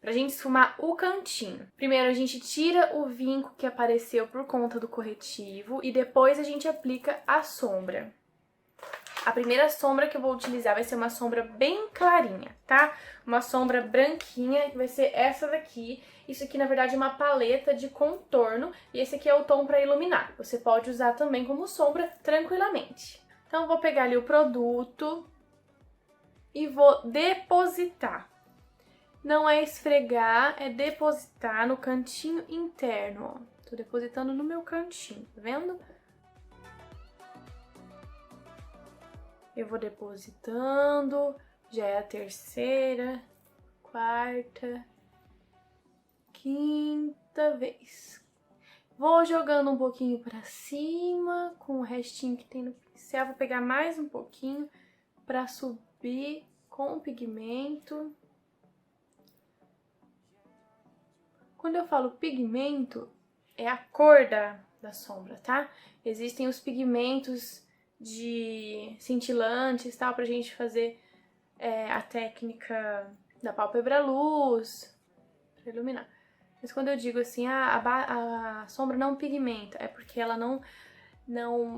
Pra gente esfumar o cantinho. Primeiro a gente tira o vinco que apareceu por conta do corretivo e depois a gente aplica a sombra. A primeira sombra que eu vou utilizar vai ser uma sombra bem clarinha, tá? Uma sombra branquinha, que vai ser essa daqui. Isso aqui, na verdade, é uma paleta de contorno e esse aqui é o tom para iluminar. Você pode usar também como sombra tranquilamente. Então, eu vou pegar ali o produto e vou depositar. Não é esfregar, é depositar no cantinho interno, ó. Tô depositando no meu cantinho, tá vendo? Eu vou depositando, já é a terceira, quarta, quinta vez. Vou jogando um pouquinho pra cima, com o restinho que tem no pincel. Vou pegar mais um pouquinho pra subir com o pigmento. Quando eu falo pigmento, é a cor da sombra, tá? Existem os pigmentos de cintilantes, tal, pra gente fazer a técnica da pálpebra luz, pra iluminar. Mas quando eu digo assim, a sombra não pigmenta, é porque ela não...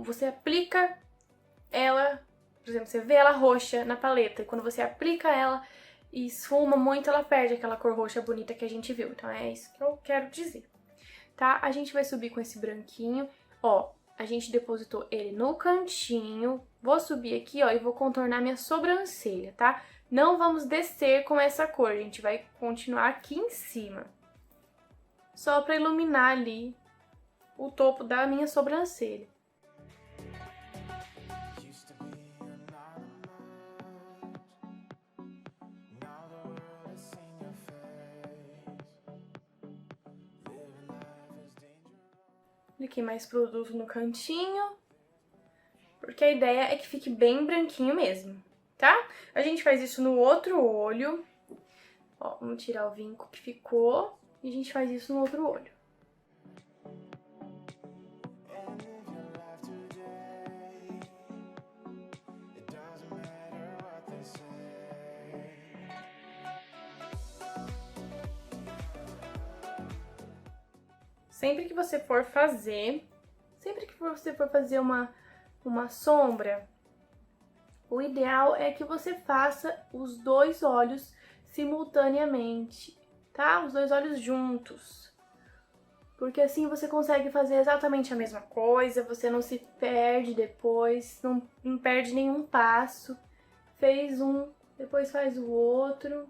Você aplica ela, por exemplo, você vê ela roxa na paleta, e quando você aplica ela e esfuma muito, ela perde aquela cor roxa bonita que a gente viu. Então é isso que eu quero dizer, tá? A gente vai subir com esse branquinho, ó, a gente depositou ele no cantinho, vou subir aqui, ó, e vou contornar minha sobrancelha, tá? Não vamos descer com essa cor, a gente vai continuar aqui em cima. Só pra iluminar ali o topo da minha sobrancelha. Apliquei mais produto no cantinho, porque a ideia é que fique bem branquinho mesmo, tá? A gente faz isso no outro olho. Ó, vamos tirar o vinco que ficou e a gente faz isso no outro olho. Sempre que você for fazer uma sombra, o ideal é que você faça os dois olhos simultaneamente, tá? Os dois olhos juntos. Porque assim você consegue fazer exatamente a mesma coisa, você não se perde depois, não perde nenhum passo. Fez um, depois faz o outro.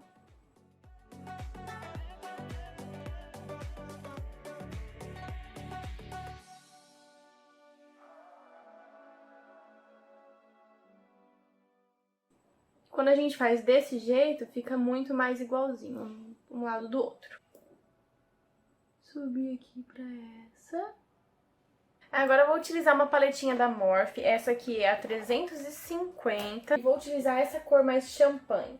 Quando a gente faz desse jeito, fica muito mais igualzinho, um lado do outro. Subir aqui pra essa. Agora eu vou utilizar uma paletinha da Morphe, essa aqui é a 350. E vou utilizar essa cor mais champanhe.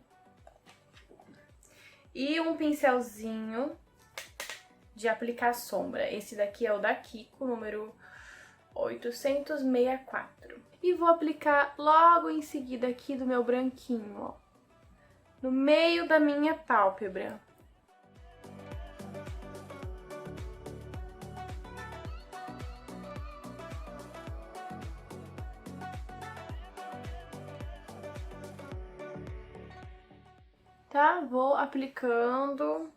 E um pincelzinho de aplicar sombra. Esse daqui é o da Kiko, número 864. E vou aplicar logo em seguida aqui do meu branquinho, ó, no meio da minha pálpebra. Tá? Vou aplicando,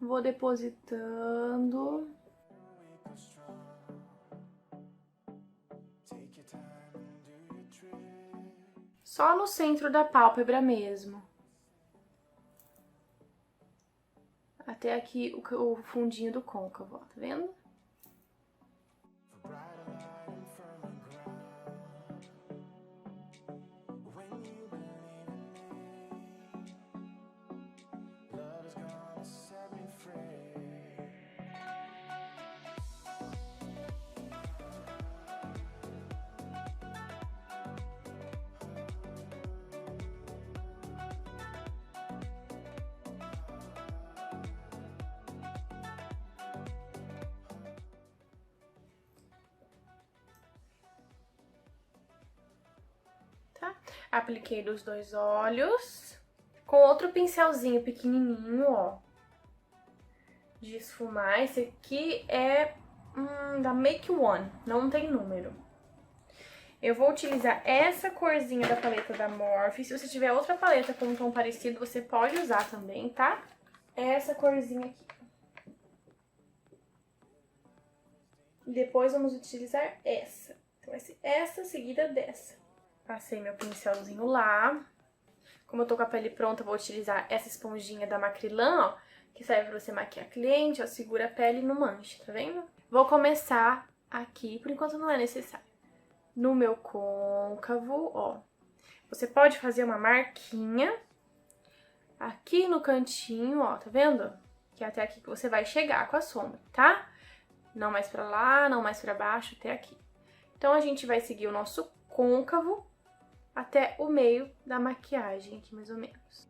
vou depositando. Só no centro da pálpebra mesmo. Até aqui o fundinho do côncavo, ó, tá vendo? Apliquei dos dois olhos. Com outro pincelzinho pequenininho, ó, de esfumar. Esse aqui é da Make One, não tem número. Eu vou utilizar essa corzinha da paleta da Morphe. Se você tiver outra paleta com um tom parecido, você pode usar também, tá? Essa corzinha aqui. E depois vamos utilizar essa. Então, vai ser essa seguida dessa. Passei meu pincelzinho lá. Como eu tô com a pele pronta, eu vou utilizar essa esponjinha da Macrylan, ó, que serve pra você maquiar cliente, ó, segura a pele e não mancha, tá vendo? Vou começar aqui, por enquanto não é necessário. No meu côncavo, ó. Você pode fazer uma marquinha aqui no cantinho, ó, tá vendo? Que é até aqui que você vai chegar com a sombra, tá? Não mais pra lá, não mais pra baixo, até aqui. Então, a gente vai seguir o nosso côncavo até o meio da maquiagem aqui, mais ou menos.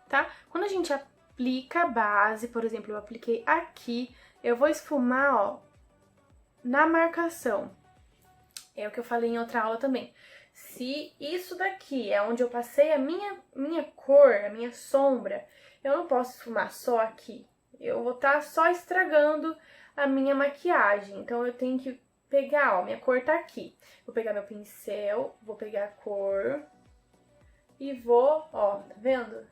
Tá? Quando a gente aplica a base, por exemplo, eu apliquei aqui, eu vou esfumar, ó, na marcação. É o que eu falei em outra aula também. Se isso daqui é onde eu passei a minha cor, a minha sombra, eu não posso esfumar só aqui. Eu vou estar só estragando a minha maquiagem. Então, eu tenho que pegar, ó, minha cor tá aqui. Vou pegar meu pincel, vou pegar a cor e vou, ó, tá vendo?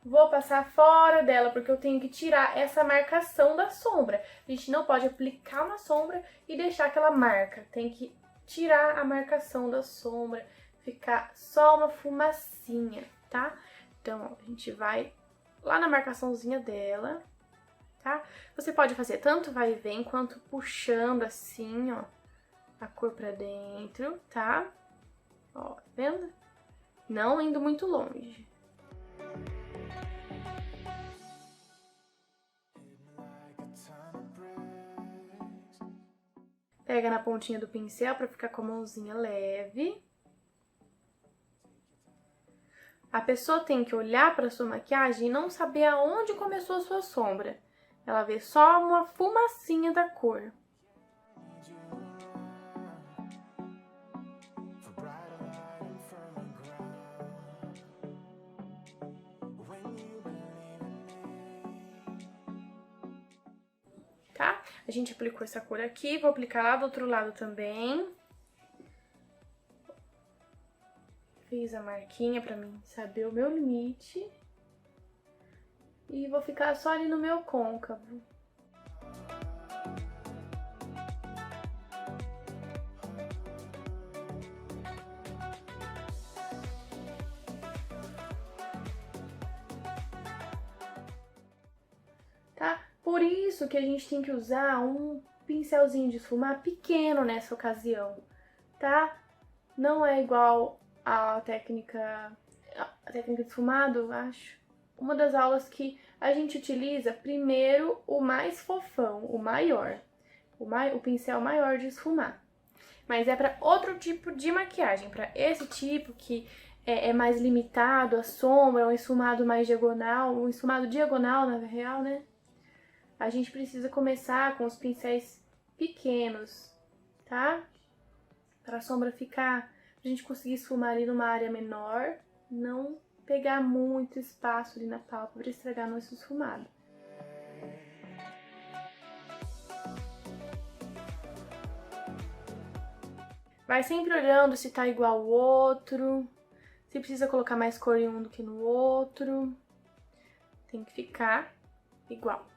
Vou passar fora dela, porque eu tenho que tirar essa marcação da sombra. A gente não pode aplicar uma sombra e deixar aquela marca. Tem que tirar a marcação da sombra, ficar só uma fumacinha, tá? Então, ó, a gente vai lá na marcaçãozinha dela, tá? Você pode fazer tanto vai e vem, quanto puxando assim, ó, a cor pra dentro, tá? Ó, tá vendo? Não indo muito longe. Pega na pontinha do pincel pra ficar com a mãozinha leve. A pessoa tem que olhar pra sua maquiagem e não saber aonde começou a sua sombra. Ela vê só uma fumacinha da cor. Tá? A gente aplicou essa cor aqui, vou aplicar lá do outro lado também. Fiz a marquinha pra mim saber o meu limite. E vou ficar só ali no meu côncavo. Tá? Por isso que a gente tem que usar um pincelzinho de esfumar pequeno nessa ocasião, tá? Não é igual a técnica de esfumado, eu acho. Uma das aulas que a gente utiliza primeiro o mais fofão, o maior. O pincel maior de esfumar. Mas é para outro tipo de maquiagem, para esse tipo que é mais limitado, a sombra, um esfumado mais diagonal, um esfumado diagonal na real, né? A gente precisa começar com os pincéis pequenos, tá? Para a sombra ficar, pra gente conseguir esfumar ali numa área menor, não pegar muito espaço ali na pálpebra e estragar nosso esfumado. Vai sempre olhando se tá igual ao outro, se precisa colocar mais cor em um do que no outro. Tem que ficar igual.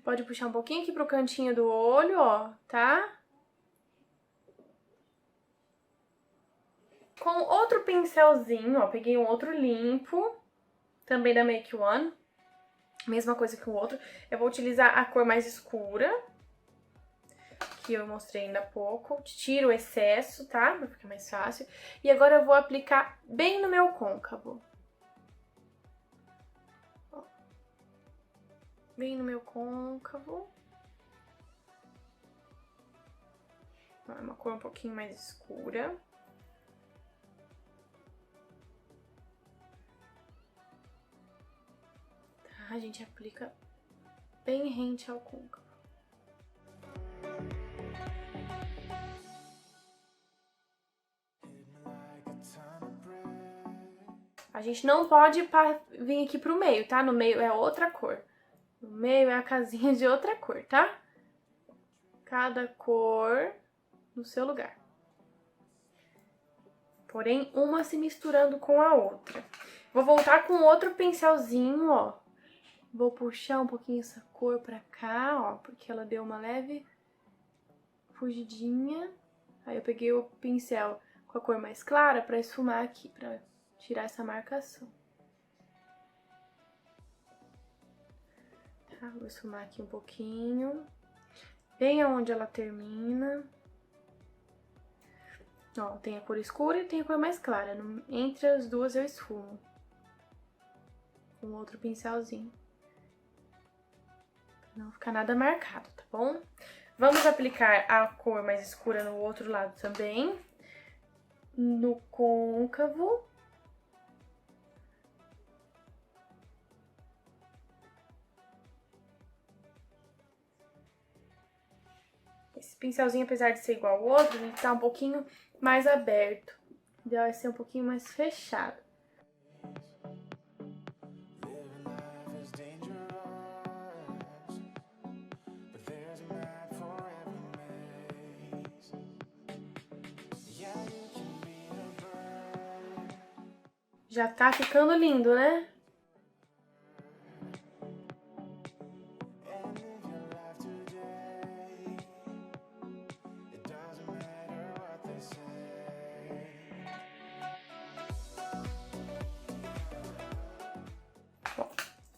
Pode puxar um pouquinho aqui pro cantinho do olho, ó, tá? Com outro pincelzinho, ó, peguei um outro limpo, também da Make One. Mesma coisa que o outro. Eu vou utilizar a cor mais escura, que eu mostrei ainda há pouco. Tiro o excesso, tá? Pra ficar mais fácil. E agora eu vou aplicar bem no meu côncavo. Ó. Bem no meu côncavo. Ó, é uma cor um pouquinho mais escura. Tá? A gente aplica bem rente ao côncavo. A gente não pode vir aqui pro meio, tá? No meio é outra cor. No meio é a casinha de outra cor, tá? Cada cor no seu lugar. Porém, uma se misturando com a outra. Vou voltar com outro pincelzinho, ó. Vou puxar um pouquinho essa cor pra cá, ó, porque ela deu uma leve fugidinha. Aí eu peguei o pincel com a cor mais clara pra esfumar aqui, pra tirar essa marcação. Tá, vou esfumar aqui um pouquinho. Bem aonde ela termina. Ó, tem a cor escura e tem a cor mais clara. Entre as duas eu esfumo. Com outro pincelzinho. Pra não ficar nada marcado, tá bom? Vamos aplicar a cor mais escura no outro lado também. No côncavo. Esse pincelzinho, apesar de ser igual ao outro, ele tá um pouquinho mais aberto. O ideal é ser um pouquinho mais fechado. Já tá ficando lindo, né?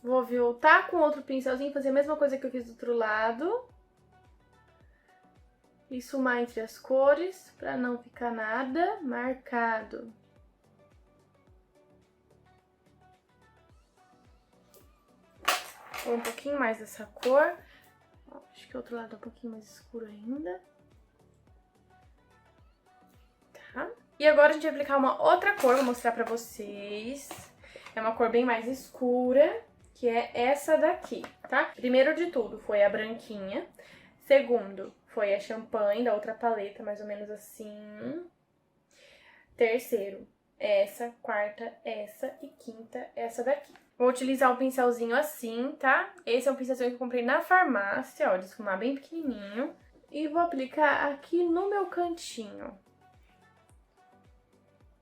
Vou voltar com outro pincelzinho, fazer a mesma coisa que eu fiz do outro lado. E esfumar entre as cores, pra não ficar nada marcado. Vou um pouquinho mais dessa cor. Acho que o outro lado é um pouquinho mais escuro ainda. Tá? E agora a gente vai aplicar uma outra cor, vou mostrar pra vocês. É uma cor bem mais escura, que é essa daqui, tá? Primeiro de tudo foi a branquinha. Segundo foi a champanhe da outra paleta, mais ou menos assim. Terceiro, essa. Quarta, essa. E quinta, essa daqui. Vou utilizar um pincelzinho assim, tá? Esse é um pincelzinho que eu comprei na farmácia, ó, de esfumar bem pequenininho. E vou aplicar aqui no meu cantinho.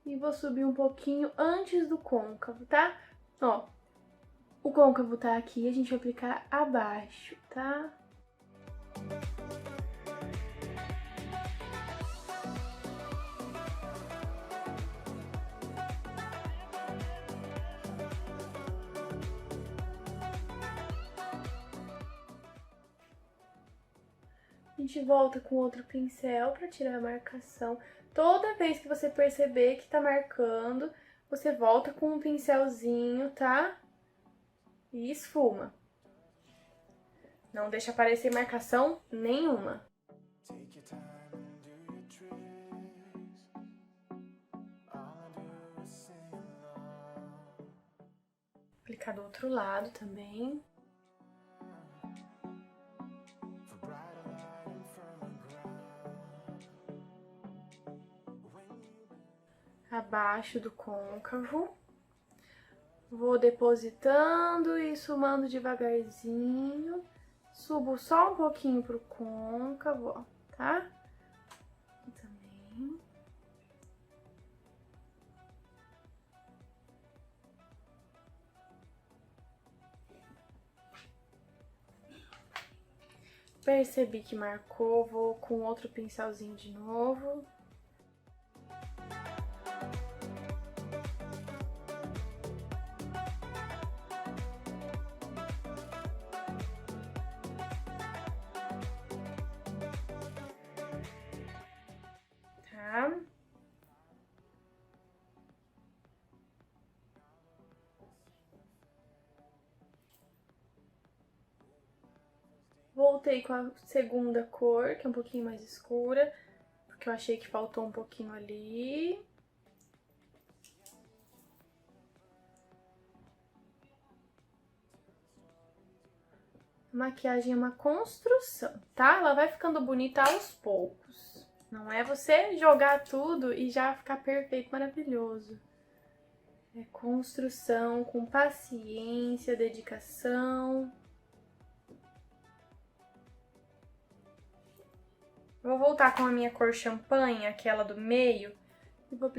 E vou subir um pouquinho antes do côncavo, tá? Ó, o côncavo tá aqui, a gente vai aplicar abaixo, tá? A gente volta com outro pincel pra tirar a marcação. Toda vez que você perceber que tá marcando, você volta com um pincelzinho, tá? E esfuma. Não deixa aparecer marcação nenhuma. Aplicar do outro lado também. Abaixo do côncavo. Vou depositando e esfumando devagarzinho. Subo só um pouquinho pro côncavo, ó, tá? Aqui também. Percebi que marcou, vou com outro pincelzinho de novo. tá? Voltei com a segunda cor, que é um pouquinho mais escura, porque eu achei que faltou um pouquinho ali. A maquiagem é uma construção, tá? Ela vai ficando bonita aos poucos. Não é você jogar tudo e já ficar perfeito, maravilhoso. É construção com paciência, dedicação. Vou voltar com a minha cor champanhe, aquela do meio, e vou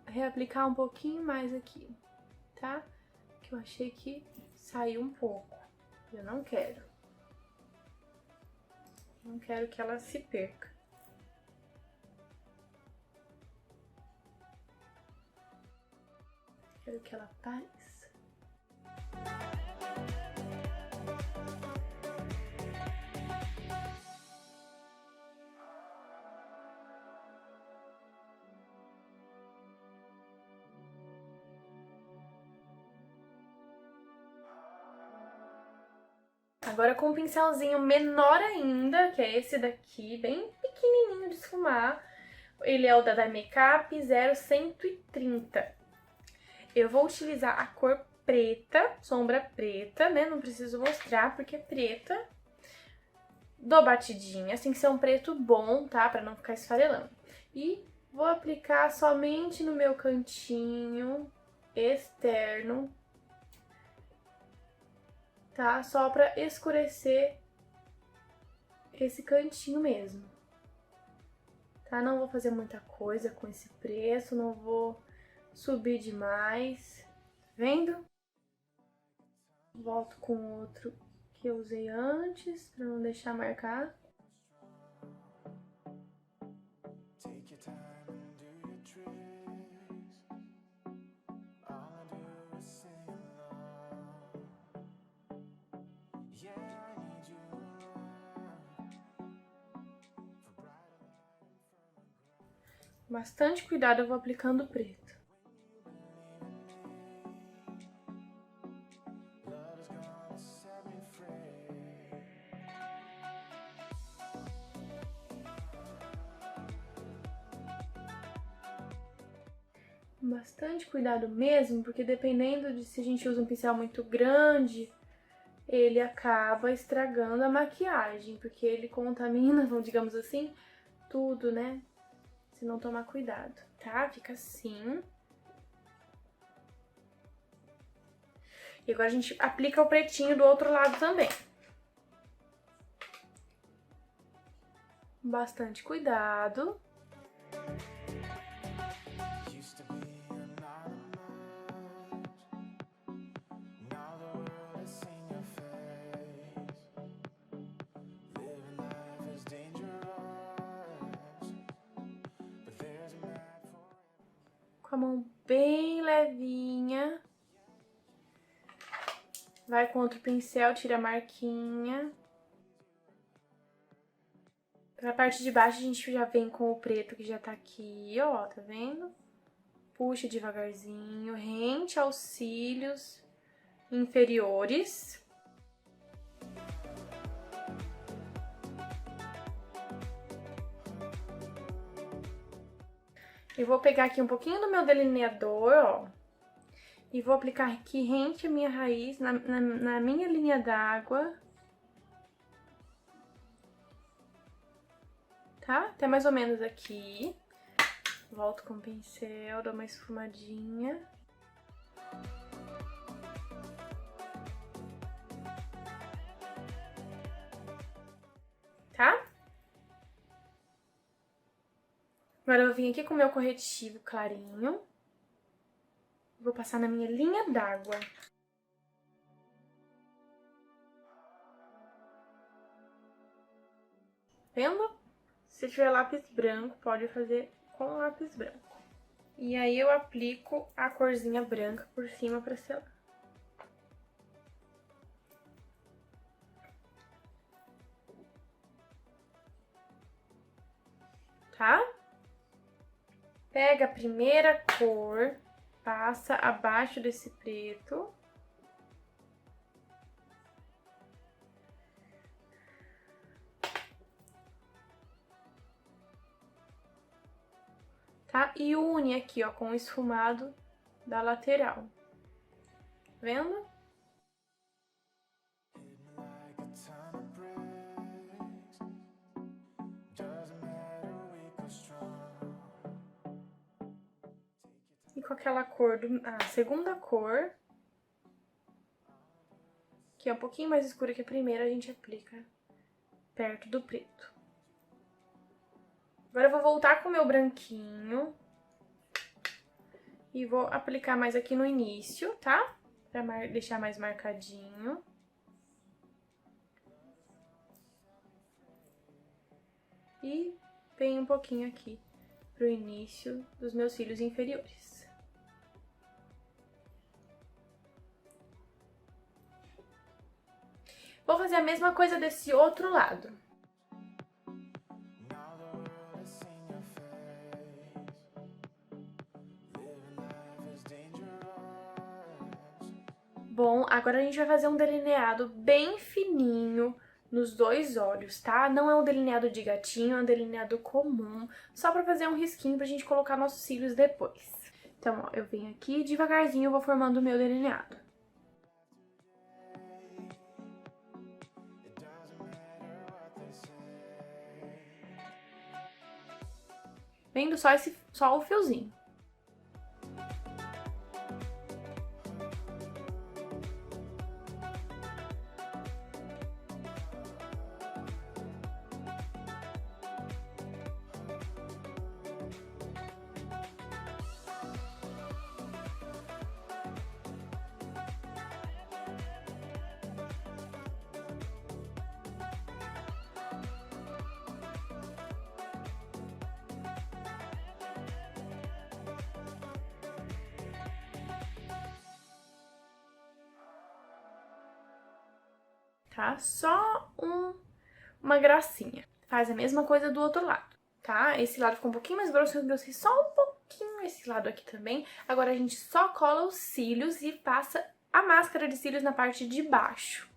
reaplicar um pouquinho mais aqui, tá? Que eu achei que saiu um pouco. Eu não quero. Não quero que ela se perca. Quero que ela apareça. Agora com um pincelzinho menor ainda, que é esse daqui, bem pequenininho de esfumar. Ele é o da Makeup 0130. Eu vou utilizar a cor preta, sombra preta, né? Não preciso mostrar porque é preta. Do batidinha, tem que ser um preto bom, tá? Pra não ficar esfarelando. E vou aplicar somente no meu cantinho externo, tá? Só pra escurecer esse cantinho mesmo, tá? Não vou fazer muita coisa com esse preço, não vou subir demais, tá vendo? Volto com outro que eu usei antes, pra não deixar marcar. Bastante cuidado, eu vou aplicando preto. Bastante cuidado mesmo, porque dependendo de se a gente usa um pincel muito grande, ele acaba estragando a maquiagem, porque ele contamina, digamos assim, tudo, né? Se não tomar cuidado, tá? Fica assim. E agora a gente aplica o pretinho do outro lado também. Bastante cuidado. Com a mão bem levinha. Vai com outro pincel, tira a marquinha. Pra parte de baixo a gente já vem com o preto que já tá aqui, ó, tá vendo? Puxa devagarzinho, rente aos cílios inferiores. Eu vou pegar aqui um pouquinho do meu delineador, ó, e vou aplicar aqui rente a minha raiz, na minha linha d'água. Tá? Até mais ou menos aqui. Volto com o pincel, dou uma esfumadinha. Tá? Agora eu vou vir aqui com o meu corretivo clarinho. Vou passar na minha linha d'água. Vendo? Se tiver lápis branco, pode fazer com lápis branco. E aí eu aplico a corzinha branca por cima pra selar. Tá? Pega a primeira cor, passa abaixo desse preto. Tá? E une aqui, ó, com o esfumado da lateral. Vendo? E com aquela cor, a segunda cor, que é um pouquinho mais escura que a primeira, a gente aplica perto do preto. Agora eu vou voltar com o meu branquinho e vou aplicar mais aqui no início, tá? Pra deixar mais marcadinho. E venho um pouquinho aqui pro início dos meus cílios inferiores. Vou fazer a mesma coisa desse outro lado. Bom, agora a gente vai fazer um delineado bem fininho nos dois olhos, tá? Não é um delineado de gatinho, é um delineado comum, só pra fazer um risquinho pra gente colocar nossos cílios depois. Então, ó, eu venho aqui e devagarzinho eu vou formando o meu delineado. Vendo só o fiozinho. Tá? Só uma gracinha. Faz a mesma coisa do outro lado, tá? Esse lado ficou um pouquinho mais grosso, eu engrossei só um pouquinho esse lado aqui também. Agora a gente só cola os cílios e passa a máscara de cílios na parte de baixo.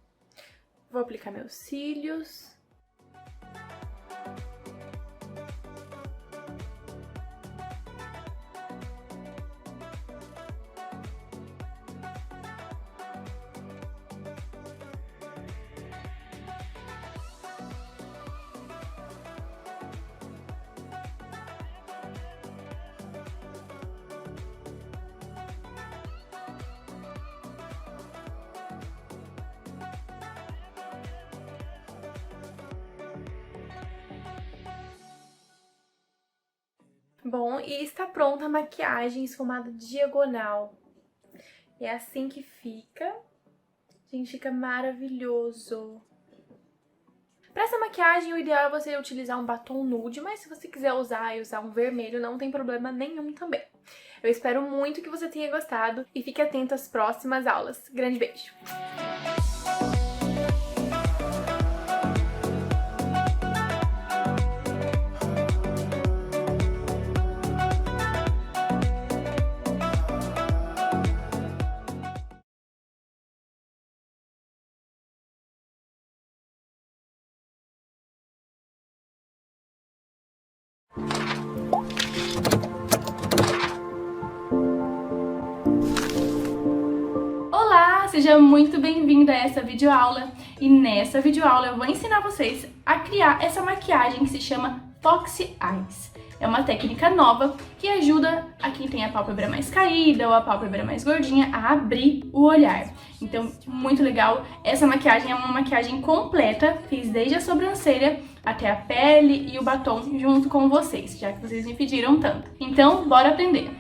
Vou aplicar meus cílios. Bom, e está pronta a maquiagem esfumada diagonal. É assim que fica. Gente, fica maravilhoso. Pra essa maquiagem, o ideal é você utilizar um batom nude, mas se você quiser usar um vermelho, não tem problema nenhum também. Eu espero muito que você tenha gostado e fique atento às próximas aulas. Grande beijo! Olá, seja muito bem-vindo a essa videoaula. E nessa videoaula eu vou ensinar vocês a criar essa maquiagem que se chama Foxy Eyes. É uma técnica nova que ajuda a quem tem a pálpebra mais caída ou a pálpebra mais gordinha a abrir o olhar. Então, muito legal. Essa maquiagem é uma maquiagem completa, fiz desde a sobrancelha até a pele e o batom junto com vocês, já que vocês me pediram tanto. Então, bora aprender.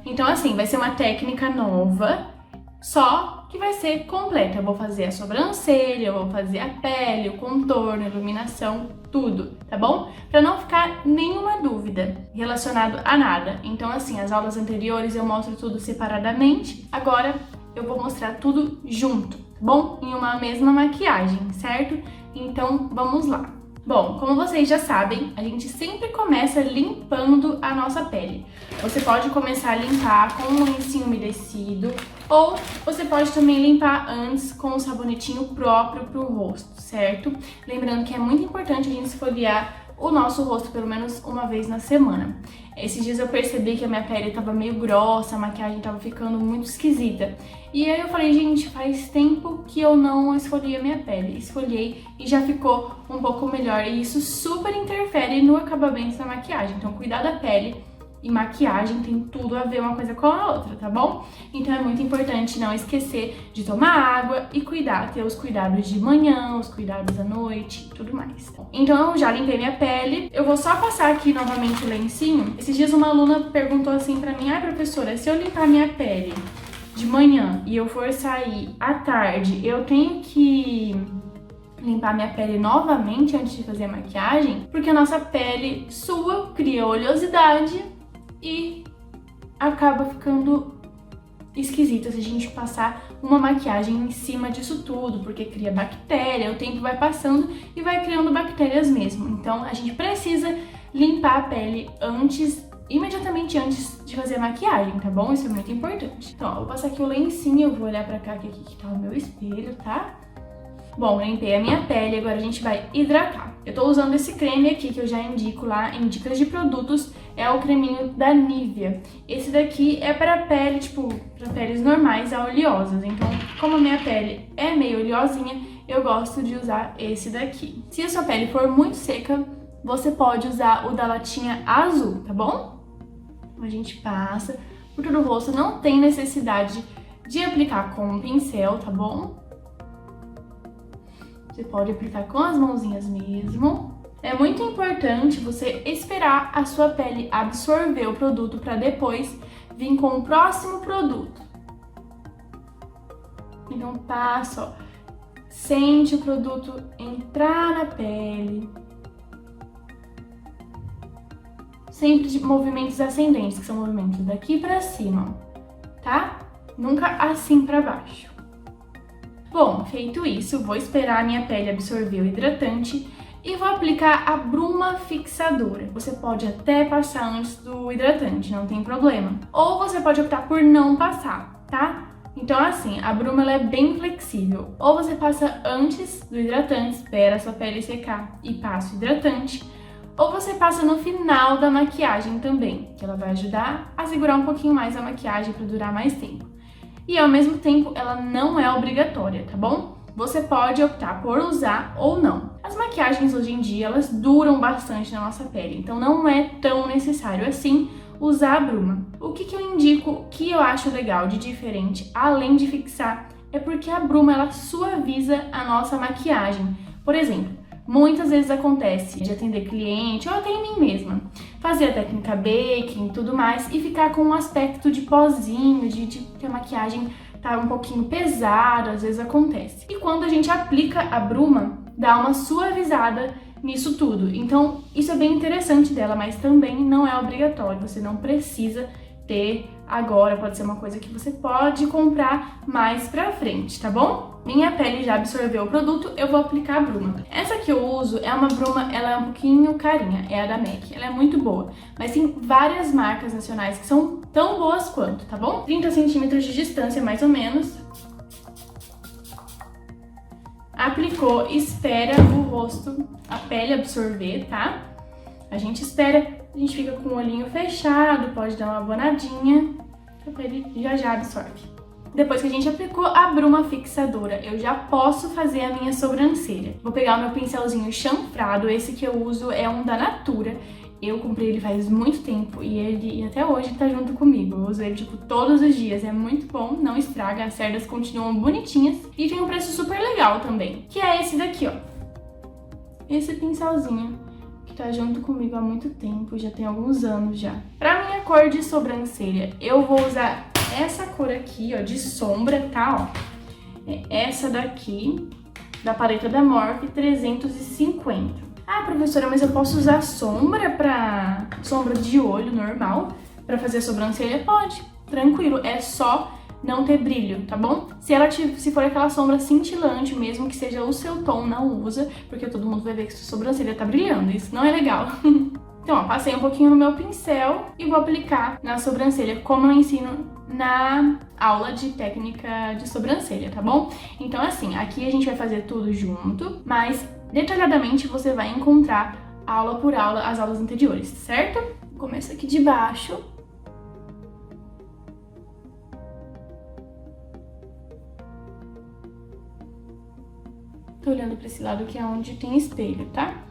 Então, assim, vai ser uma técnica nova, só que vai ser completa. Eu vou fazer a sobrancelha, eu vou fazer a pele, o contorno, a iluminação, tudo, tá bom? Pra não ficar nenhuma dúvida relacionado a nada. Então, assim, as aulas anteriores eu mostro tudo separadamente, agora eu vou mostrar tudo junto, tá bom? Em uma mesma maquiagem, certo? Então, vamos lá. Bom, como vocês já sabem, a gente sempre começa limpando a nossa pele. Você pode começar a limpar com um lencinho umedecido ou você pode também limpar antes com um sabonetinho próprio para o rosto, certo? Lembrando que é muito importante a gente esfoliar o nosso rosto pelo menos uma vez na semana. Esses dias eu percebi que a minha pele estava meio grossa, a maquiagem estava ficando muito esquisita. E aí eu falei, gente, faz tempo que eu não esfoliei a minha pele. Esfoliei e já ficou um pouco melhor. E isso super interfere no acabamento da maquiagem. Então cuidar da pele e maquiagem tem tudo a ver uma coisa com a outra, tá bom? Então é muito importante não esquecer de tomar água e ter os cuidados de manhã, os cuidados à noite e tudo mais. Então eu já limpei minha pele, eu vou só passar aqui novamente o lencinho. Esses dias uma aluna perguntou assim pra mim, professora, se eu limpar minha pele de manhã e eu for sair à tarde, eu tenho que limpar minha pele novamente antes de fazer a maquiagem? Porque a nossa pele sua, cria oleosidade e acaba ficando esquisito se a gente passar uma maquiagem em cima disso tudo, porque cria bactéria, o tempo vai passando e vai criando bactérias mesmo. Então a gente precisa limpar a pele imediatamente antes de fazer a maquiagem, tá bom? Isso é muito importante. Então, ó, vou passar aqui o lencinho, eu vou olhar pra cá que aqui tá o meu espelho, tá? Bom, limpei a minha pele, agora a gente vai hidratar. Eu tô usando esse creme aqui que eu já indico lá em dicas de produtos, é o creminho da Nivea. Esse daqui é pra pele, pra peles normais a oleosas. Então, como a minha pele é meio oleosinha, eu gosto de usar esse daqui. Se a sua pele for muito seca, você pode usar o da latinha azul, tá bom? A gente passa por todo o rosto, não tem necessidade de aplicar com um pincel, tá bom? Você pode aplicar com as mãozinhas mesmo. É muito importante você esperar a sua pele absorver o produto para depois vir com o próximo produto. Então passa, ó. Sente o produto entrar na pele. Sempre de movimentos ascendentes, que são movimentos daqui para cima, tá? Nunca assim para baixo. Bom, feito isso, vou esperar a minha pele absorver o hidratante e vou aplicar a bruma fixadora. Você pode até passar antes do hidratante, não tem problema. Ou você pode optar por não passar, tá? Então assim, a bruma ela é bem flexível. Ou você passa antes do hidratante, espera a sua pele secar e passa o hidratante. Ou você passa no final da maquiagem também, que ela vai ajudar a segurar um pouquinho mais a maquiagem para durar mais tempo. E ao mesmo tempo ela não é obrigatória, tá bom? Você pode optar por usar ou não. As maquiagens hoje em dia elas duram bastante na nossa pele, então não é tão necessário assim usar a bruma. O que eu indico, que eu acho legal de diferente, além de fixar, é porque a bruma ela suaviza a nossa maquiagem. Por exemplo, muitas vezes acontece de atender cliente ou até em mim mesma, fazer a técnica baking e tudo mais e ficar com um aspecto de pozinho, de que a maquiagem tá um pouquinho pesada, às vezes acontece. E quando a gente aplica a bruma, dá uma suavizada nisso tudo. Então, isso é bem interessante dela, mas também não é obrigatório, você não precisa ter agora, pode ser uma coisa que você pode comprar mais pra frente, tá bom? Minha pele já absorveu o produto, eu vou aplicar a bruma. Essa que eu uso é uma bruma, ela é um pouquinho carinha, é a da MAC, ela é muito boa. Mas tem várias marcas nacionais que são tão boas quanto, tá bom? 30 centímetros de distância, mais ou menos. Aplicou, espera o rosto, a pele absorver, tá? A gente espera, a gente fica com o olhinho fechado, pode dar uma abanadinha, a pele já absorve. Depois que a gente aplicou a bruma fixadora, eu já posso fazer a minha sobrancelha. Vou pegar o meu pincelzinho chanfrado, esse que eu uso é um da Natura. Eu comprei ele faz muito tempo e até hoje tá junto comigo. Eu uso ele todos os dias, é muito bom, não estraga, as cerdas continuam bonitinhas e tem um preço super legal também, que é esse daqui, ó. Esse pincelzinho que tá junto comigo há muito tempo, já tem alguns anos já. Pra minha cor de sobrancelha, eu vou usar essa cor aqui, ó, de sombra, tá, ó. É essa daqui, da paleta da Morphe 350. Ah, professora, mas eu posso usar sombra de olho normal pra fazer a sobrancelha? Pode, tranquilo. É só não ter brilho, tá bom? Se for aquela sombra cintilante, mesmo que seja o seu tom, não usa, porque todo mundo vai ver que sua sobrancelha tá brilhando, isso não é legal. Então, ó, passei um pouquinho no meu pincel e vou aplicar na sobrancelha, como eu ensino na aula de técnica de sobrancelha, tá bom? Então, assim, aqui a gente vai fazer tudo junto, mas detalhadamente você vai encontrar aula por aula as aulas anteriores, certo? Começo aqui de baixo. Tô olhando pra esse lado que é onde tem espelho, tá?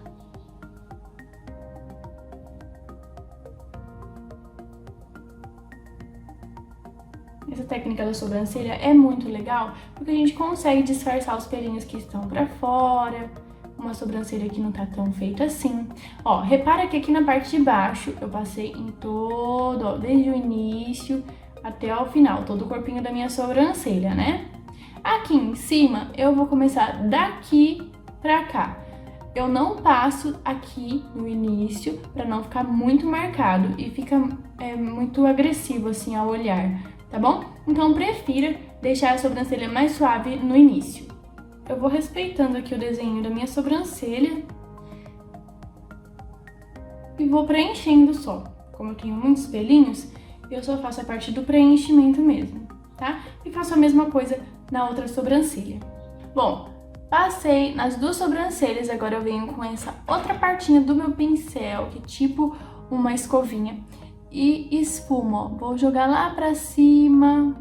Essa técnica da sobrancelha é muito legal porque a gente consegue disfarçar os pelinhos que estão pra fora, uma sobrancelha que não tá tão feita assim. Ó, repara que aqui na parte de baixo eu passei em todo, ó, desde o início até o final, todo o corpinho da minha sobrancelha, né? Aqui em cima eu vou começar daqui pra cá. Eu não passo aqui no início pra não ficar muito marcado e fica muito agressivo assim ao olhar, tá bom? Então prefira deixar a sobrancelha mais suave no início. Eu vou respeitando aqui o desenho da minha sobrancelha e vou preenchendo só. Como eu tenho muitos pelinhos, eu só faço a parte do preenchimento mesmo, tá? E faço a mesma coisa na outra sobrancelha. Bom, passei nas duas sobrancelhas, agora eu venho com essa outra partinha do meu pincel, que é tipo uma escovinha, e esfumo, ó. Vou jogar lá pra cima.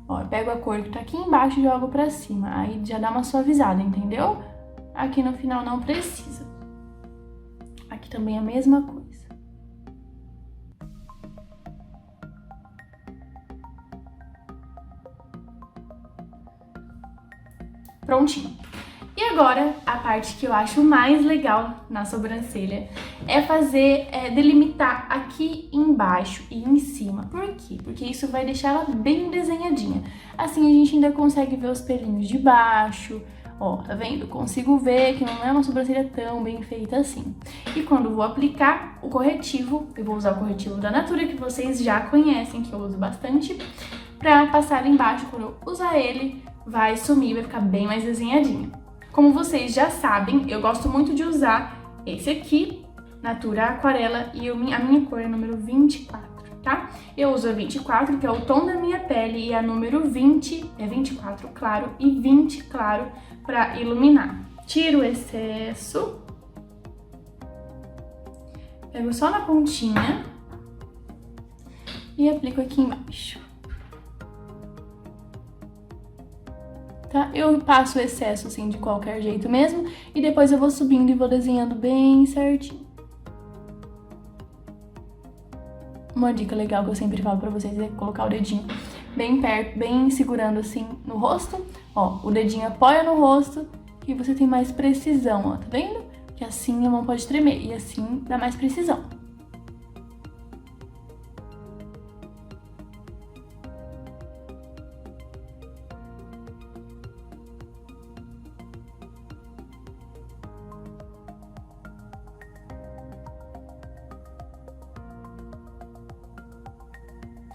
Ó, eu pego a cor que tá aqui embaixo e jogo pra cima, aí já dá uma suavizada, entendeu? Aqui no final não precisa. Aqui também é a mesma coisa. Prontinho. E agora, a parte que eu acho mais legal na sobrancelha é delimitar aqui embaixo e em cima. Por quê? Porque isso vai deixar ela bem desenhadinha. Assim a gente ainda consegue ver os pelinhos de baixo. Ó, tá vendo? Consigo ver que não é uma sobrancelha tão bem feita assim. E quando vou aplicar o corretivo, eu vou usar o corretivo da Natura, que vocês já conhecem, que eu uso bastante, pra passar ali embaixo. Quando eu usar ele, vai sumir, vai ficar bem mais desenhadinha. Como vocês já sabem, eu gosto muito de usar esse aqui, Natura Aquarela, e a minha cor é número 24, tá? Eu uso a 24, que é o tom da minha pele, e a número 20 é 24 claro e 20 claro pra iluminar. Tiro o excesso, pego só na pontinha e aplico aqui embaixo. Tá? Eu passo o excesso assim de qualquer jeito mesmo e depois eu vou subindo e vou desenhando bem certinho. Uma dica legal que eu sempre falo pra vocês é colocar o dedinho bem perto, bem segurando assim no rosto. Ó, o dedinho apoia no rosto e você tem mais precisão, ó, tá vendo? Que assim a mão pode tremer e assim dá mais precisão.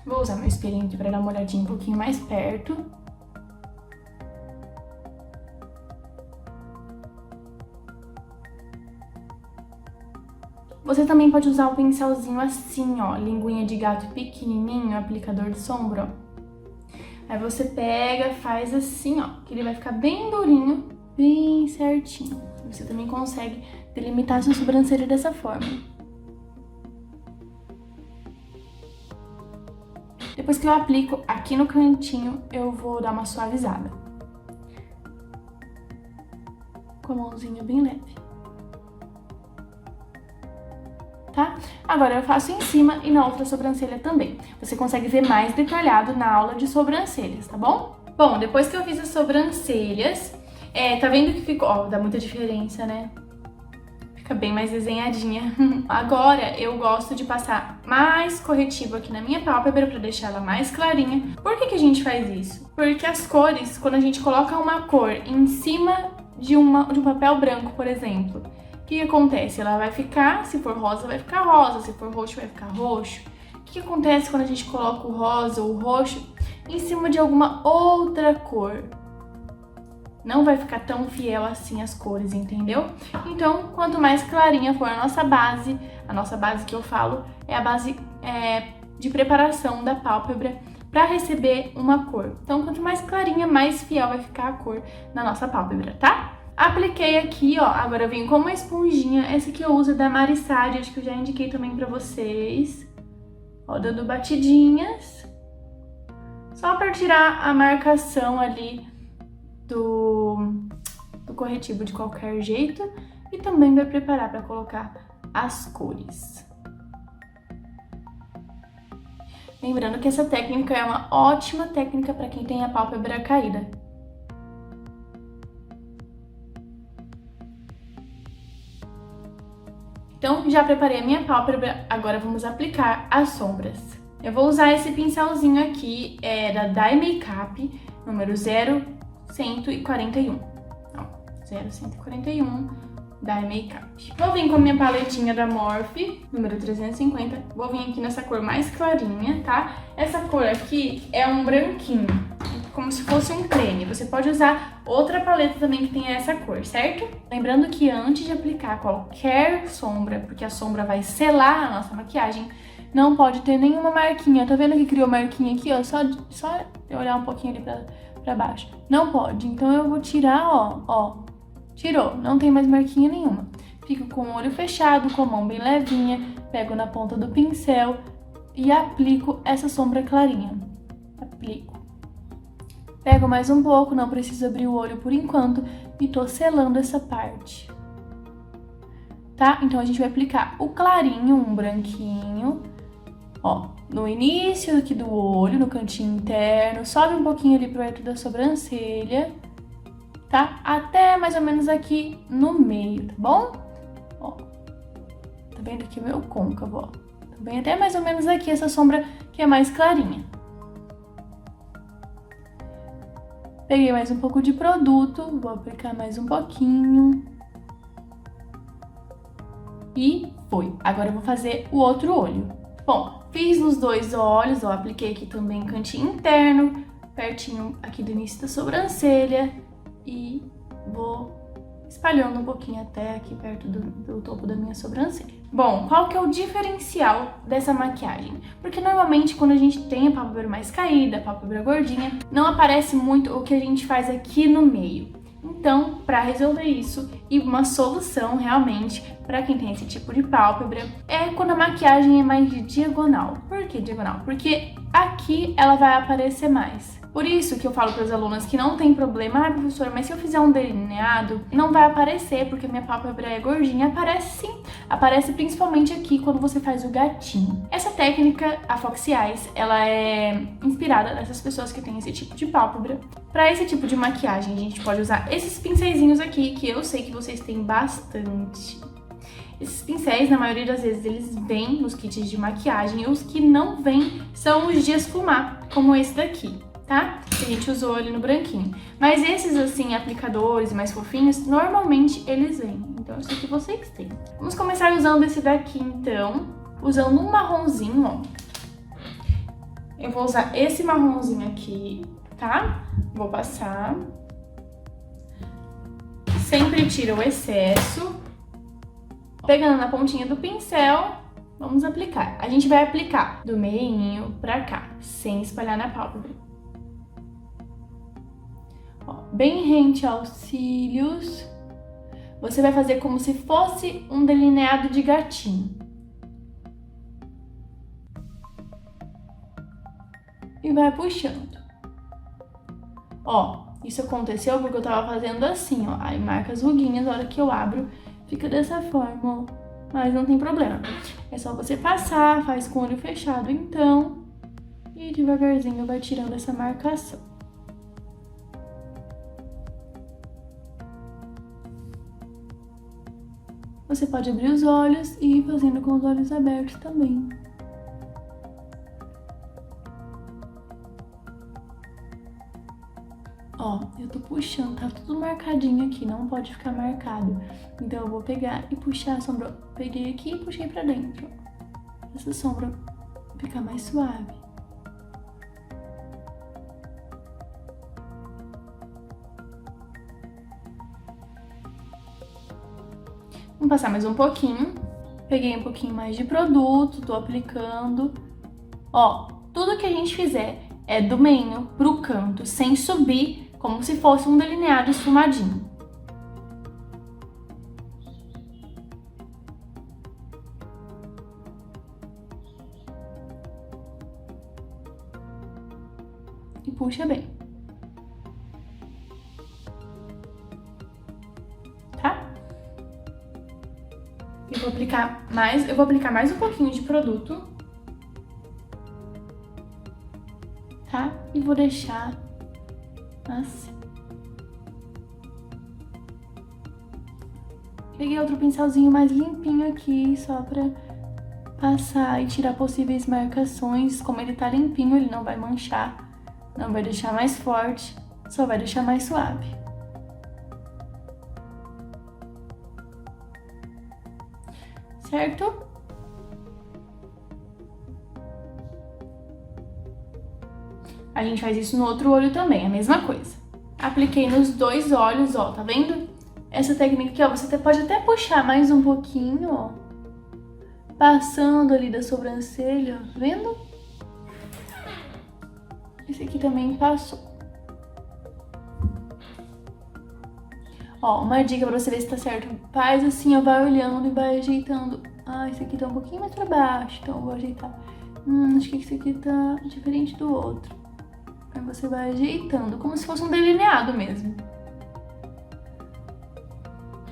Vou usar meu espelhinho aqui pra dar uma olhadinha um pouquinho mais perto. Você também pode usar o pincelzinho assim, ó, linguinha de gato pequenininho, aplicador de sombra, ó. Aí você pega, faz assim, ó, que ele vai ficar bem durinho, bem certinho. Você também consegue delimitar a sua sobrancelha dessa forma. Depois que eu aplico aqui no cantinho, eu vou dar uma suavizada. Com a mãozinha bem leve. Tá? Agora eu faço em cima e na outra sobrancelha também. Você consegue ver mais detalhado na aula de sobrancelhas, tá bom? Bom, depois que eu fiz as sobrancelhas, tá vendo que ficou... Ó, dá muita diferença, né? Fica bem mais desenhadinha. Agora eu gosto de passar mais corretivo aqui na minha pálpebra pra deixar ela mais clarinha. Por que a gente faz isso? Porque as cores, quando a gente coloca uma cor em cima de um papel branco, por exemplo, o que acontece? Ela vai ficar, se for rosa, vai ficar rosa, se for roxo, vai ficar roxo. O O que acontece quando a gente coloca o rosa ou o roxo em cima de alguma outra cor? Não vai ficar tão fiel assim as cores, entendeu? Então, quanto mais clarinha for a nossa base que eu falo é a base de preparação da pálpebra para receber uma cor. Então, quanto mais clarinha, mais fiel vai ficar a cor na nossa pálpebra, tá? Apliquei aqui, ó, agora eu venho com uma esponjinha, essa que eu uso é da Marissade, acho que eu já indiquei também pra vocês. Ó, dando batidinhas, só para tirar a marcação ali do corretivo de qualquer jeito e também vai preparar para colocar as cores. Lembrando que essa técnica é uma ótima técnica para quem tem a pálpebra caída. Então, já preparei a minha pálpebra, agora vamos aplicar as sombras. Eu vou usar esse pincelzinho aqui, da Dye Makeup, número 0141. Não, 0141, Dye Makeup. Vou vir com a minha paletinha da Morphe, número 350. Vou vir aqui nessa cor mais clarinha, tá? Essa cor aqui é um branquinho, como se fosse um creme. Você pode usar outra paleta também que tenha essa cor, certo? Lembrando que antes de aplicar qualquer sombra, porque a sombra vai selar a nossa maquiagem, não pode ter nenhuma marquinha. Tá vendo que criou marquinha aqui, ó? Só eu olhar um pouquinho ali pra baixo. Não pode. Então eu vou tirar, ó. Tirou. Não tem mais marquinha nenhuma. Fico com o olho fechado, com a mão bem levinha. Pego na ponta do pincel e aplico essa sombra clarinha. Aplico. Pego mais um pouco, não preciso abrir o olho por enquanto. E tô selando essa parte. Tá? Então a gente vai aplicar o clarinho, um branquinho. Ó, no início aqui do olho, no cantinho interno, sobe um pouquinho ali perto da sobrancelha, tá? Até mais ou menos aqui no meio, tá bom? Ó, tá vendo aqui o meu côncavo, ó. Tá bem até mais ou menos aqui essa sombra que é mais clarinha. Peguei mais um pouco de produto, vou aplicar mais um pouquinho. E foi. Agora eu vou fazer o outro olho. Bom, fiz nos dois olhos, ó, apliquei aqui também cantinho interno, pertinho aqui do início da sobrancelha e vou espalhando um pouquinho até aqui perto do topo da minha sobrancelha. Bom, qual que é o diferencial dessa maquiagem? Porque normalmente quando a gente tem a pálpebra mais caída, a pálpebra gordinha, não aparece muito o que a gente faz aqui no meio. Então, para resolver isso, e uma solução realmente para quem tem esse tipo de pálpebra, é quando a maquiagem é mais de diagonal. Por que diagonal? Porque aqui ela vai aparecer mais. Por isso que eu falo para as alunas que não tem problema, professora, mas se eu fizer um delineado, não vai aparecer, porque minha pálpebra é gordinha. Aparece sim, aparece principalmente aqui quando você faz o gatinho. Essa técnica, a Foxy Eyes, ela é inspirada nessas pessoas que têm esse tipo de pálpebra. Para esse tipo de maquiagem, a gente pode usar esses pincelzinhos aqui, que eu sei que vocês têm bastante. Esses pincéis, na maioria das vezes, eles vêm nos kits de maquiagem, e os que não vêm são os de esfumar, como esse daqui, tá? Que a gente usou ali no branquinho. Mas esses, assim, aplicadores mais fofinhos, normalmente eles vêm. Então, eu sei que vocês têm. Vamos começar usando esse daqui, então. Usando um marronzinho, ó. Eu vou usar esse marronzinho aqui, tá? Vou passar. Sempre tira o excesso. Pegando na pontinha do pincel, vamos aplicar. A gente vai aplicar do meinho pra cá, sem espalhar na pálpebra. Ó, bem rente aos cílios. Você vai fazer como se fosse um delineado de gatinho. E vai puxando. Ó, isso aconteceu porque eu tava fazendo assim, ó. Aí marca as ruguinhas, na hora que eu abro, fica dessa forma, ó. Mas não tem problema. É só você passar, faz com o olho fechado, então. E devagarzinho vai tirando essa marcação. Você pode abrir os olhos e ir fazendo com os olhos abertos também. Ó, eu tô puxando, tá tudo marcadinho aqui, não pode ficar marcado. Então eu vou pegar e puxar a sombra. Peguei aqui e puxei pra dentro. Essa sombra ficar mais suave. Vamos passar mais um pouquinho. Peguei um pouquinho mais de produto, tô aplicando. Ó, tudo que a gente fizer é do meio pro canto, sem subir, como se fosse um delineado esfumadinho. E puxa bem. Tá? Eu vou aplicar mais um pouquinho de produto. Tá? E vou deixar assim. Peguei outro pincelzinho mais limpinho aqui, só pra passar e tirar possíveis marcações. Como ele tá limpinho, ele não vai manchar, não vai deixar mais forte, só vai deixar mais suave. Certo? A gente faz isso no outro olho também, a mesma coisa. Apliquei nos dois olhos, ó, tá vendo? Essa técnica aqui, ó, você pode até puxar mais um pouquinho, ó. Passando ali da sobrancelha, ó, tá vendo? Esse aqui também passou. Ó, uma dica pra você ver se tá certo. Faz assim, ó, vai olhando e vai ajeitando. Ah, esse aqui tá um pouquinho mais pra baixo, então eu vou ajeitar. Acho que esse aqui tá diferente do outro. Aí você vai ajeitando, como se fosse um delineado mesmo.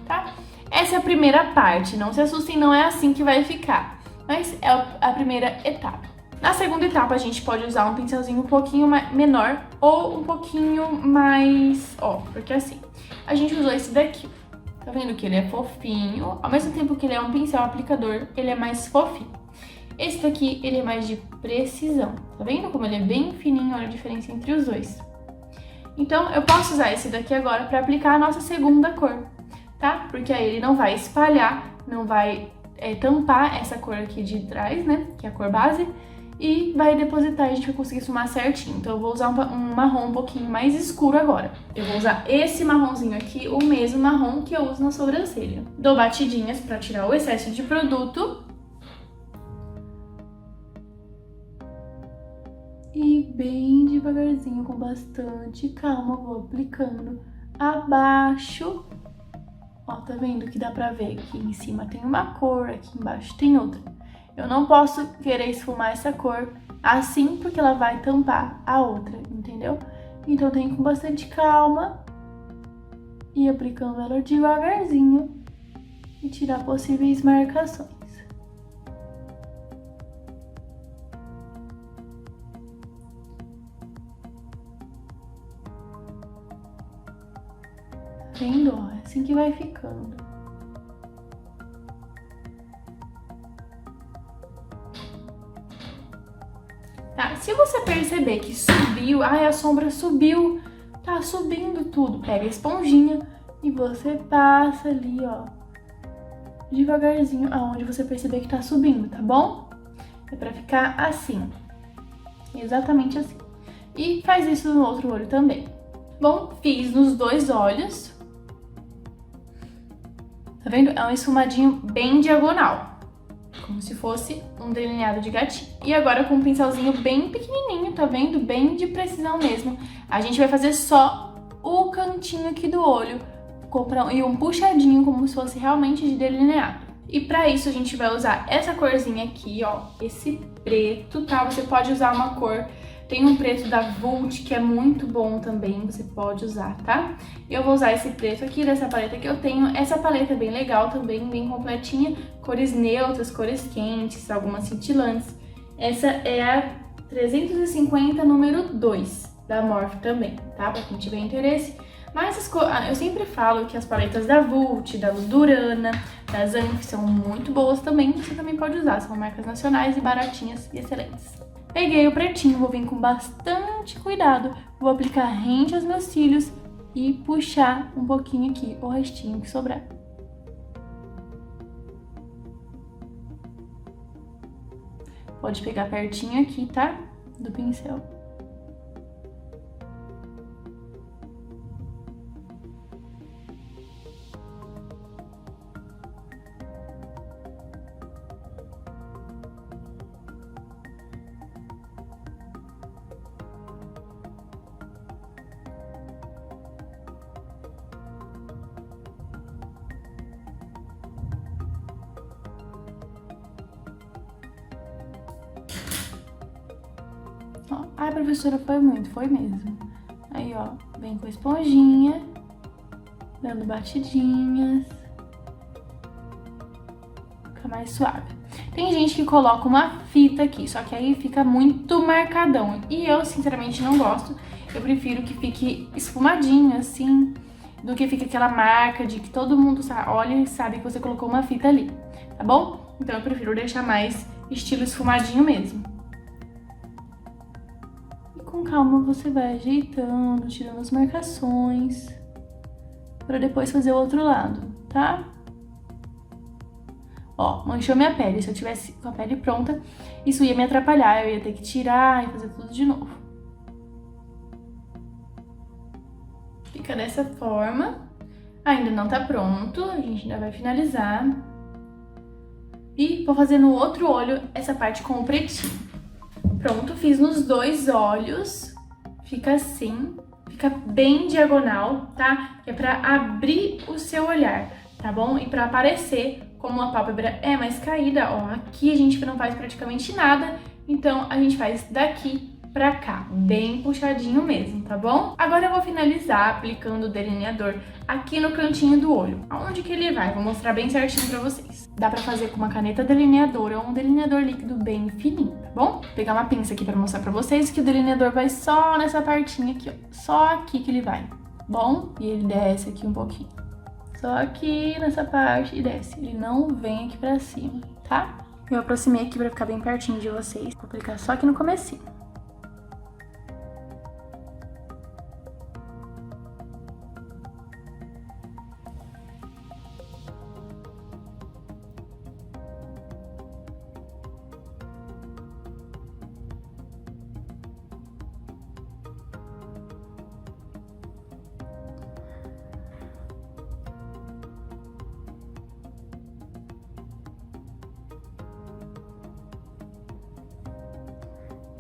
Tá? Essa é a primeira parte, não se assustem, não é assim que vai ficar. Mas é a primeira etapa. Na segunda etapa, a gente pode usar um pincelzinho um pouquinho menor ou um pouquinho mais... Ó, porque assim, a gente usou esse daqui. Tá vendo que ele é fofinho? Ao mesmo tempo que ele é um pincel aplicador, ele é mais fofinho. Esse daqui, ele é mais de precisão. Tá vendo como ele é bem fininho? Olha a diferença entre os dois. Então, eu posso usar esse daqui agora pra aplicar a nossa segunda cor, tá? Porque aí ele não vai espalhar, não vai tampar essa cor aqui de trás, né? Que é a cor base. E vai depositar e a gente vai conseguir esfumar certinho. Então, eu vou usar um marrom um pouquinho mais escuro agora. Eu vou usar esse marronzinho aqui, o mesmo marrom que eu uso na sobrancelha. Dou batidinhas pra tirar o excesso de produto. E bem devagarzinho, com bastante calma, vou aplicando abaixo. Ó, tá vendo que dá pra ver que em cima tem uma cor, aqui embaixo tem outra. Eu não posso querer esfumar essa cor assim, porque ela vai tampar a outra, entendeu? Então tem que ir com bastante calma e aplicando ela devagarzinho e tirar possíveis marcações. Vendo? Ó, é assim que vai ficando. Tá? Se você perceber que subiu, ai, a sombra subiu, tá subindo tudo, pega a esponjinha e você passa ali, ó, devagarzinho, aonde você perceber que tá subindo, tá bom? É pra ficar assim, exatamente assim. E faz isso no outro olho também. Bom, fiz nos dois olhos. Tá vendo? É um esfumadinho bem diagonal, como se fosse um delineado de gatinho. E agora com um pincelzinho bem pequenininho, tá vendo? Bem de precisão mesmo. A gente vai fazer só o cantinho aqui do olho e um puxadinho, como se fosse realmente de delineado. E pra isso a gente vai usar essa corzinha aqui, ó, esse preto, tá? Você pode usar uma cor... Tem um preto da Vult, que é muito bom também, você pode usar, tá? Eu vou usar esse preto aqui, dessa paleta que eu tenho. Essa paleta é bem legal também, bem completinha. Cores neutras, cores quentes, algumas cintilantes. Essa é a 350 número 2 da Morphe também, tá? Pra quem tiver interesse. Mas eu sempre falo que as paletas da Vult, da Ludurana, da Zanf são muito boas também. Você também pode usar, são marcas nacionais e baratinhas e excelentes. Peguei o pretinho, vou vir com bastante cuidado, vou aplicar rente aos meus cílios e puxar um pouquinho aqui o restinho que sobrar. Pode pegar pertinho aqui, tá? Do pincel. Ó, ai, professora, foi muito, foi mesmo. Aí, ó, vem com a esponjinha, dando batidinhas. Fica mais suave. Tem gente que coloca uma fita aqui, só que aí fica muito marcadão. E eu, sinceramente, não gosto. Eu prefiro que fique esfumadinho, assim, do que fique aquela marca de que todo mundo olha e sabe que você colocou uma fita ali, tá bom? Então eu prefiro deixar mais estilo esfumadinho mesmo. Com calma você vai ajeitando, tirando as marcações, para depois fazer o outro lado, tá? Ó, manchou minha pele. Se eu tivesse com a pele pronta, isso ia me atrapalhar, eu ia ter que tirar e fazer tudo de novo. Fica dessa forma. Ainda não tá pronto, a gente ainda vai finalizar. E vou fazer no outro olho essa parte com o pretinho. Pronto, fiz nos dois olhos, fica assim, fica bem diagonal, tá? Que é pra abrir o seu olhar, tá bom? E pra aparecer como a pálpebra é mais caída, ó, aqui a gente não faz praticamente nada, então a gente faz daqui pra cá, bem puxadinho mesmo, tá bom? Agora eu vou finalizar aplicando o delineador aqui no cantinho do olho. Aonde que ele vai? Vou mostrar bem certinho pra vocês. Dá pra fazer com uma caneta delineadora ou um delineador líquido bem fininho, tá bom? Vou pegar uma pinça aqui pra mostrar pra vocês que o delineador vai só nessa partinha aqui, ó. Só aqui que ele vai, bom? E ele desce aqui um pouquinho. Só aqui nessa parte e desce. Ele não vem aqui pra cima, tá? Eu aproximei aqui pra ficar bem pertinho de vocês. Vou aplicar só aqui no comecinho.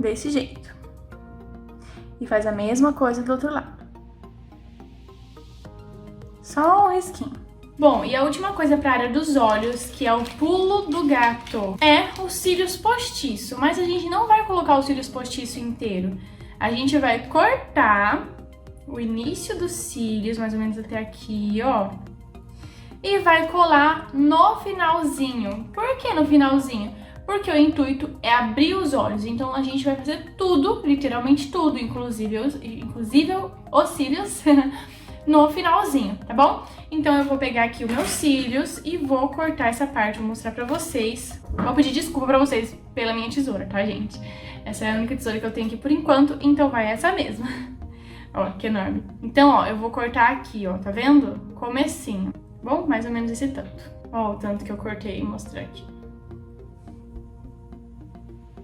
Desse jeito. E faz a mesma coisa do outro lado. Só um risquinho. Bom, e a última coisa para a área dos olhos, que é o pulo do gato, é os cílios postiço. Mas a gente não vai colocar os cílios postiço inteiro. A gente vai cortar o início dos cílios, mais ou menos até aqui, ó. E vai colar no finalzinho. Por que no finalzinho? Porque o intuito é abrir os olhos, então a gente vai fazer tudo, literalmente tudo, inclusive os cílios, no finalzinho, tá bom? Então eu vou pegar aqui os meus cílios e vou cortar essa parte, vou mostrar pra vocês. Vou pedir desculpa pra vocês pela minha tesoura, tá, gente? Essa é a única tesoura que eu tenho aqui por enquanto, então vai essa mesma. Ó, que enorme. Então, ó, eu vou cortar aqui, ó, tá vendo? Comecinho, bom? Mais ou menos esse tanto. Ó, o tanto que eu cortei e mostrar aqui.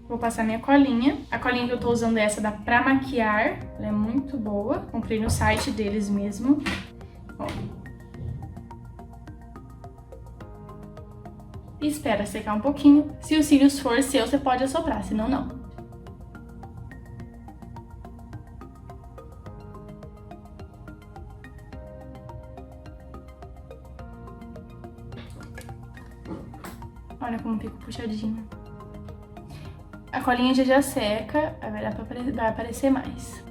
Vou passar minha colinha. A colinha que eu tô usando é essa da Pra Maquiar. Ela é muito boa. Comprei no site deles mesmo. Ó. E espera secar um pouquinho. Se os cílios for seu, você pode assoprar, senão não. Olha como fica puxadinho. A colinha já seca, vai aparecer mais.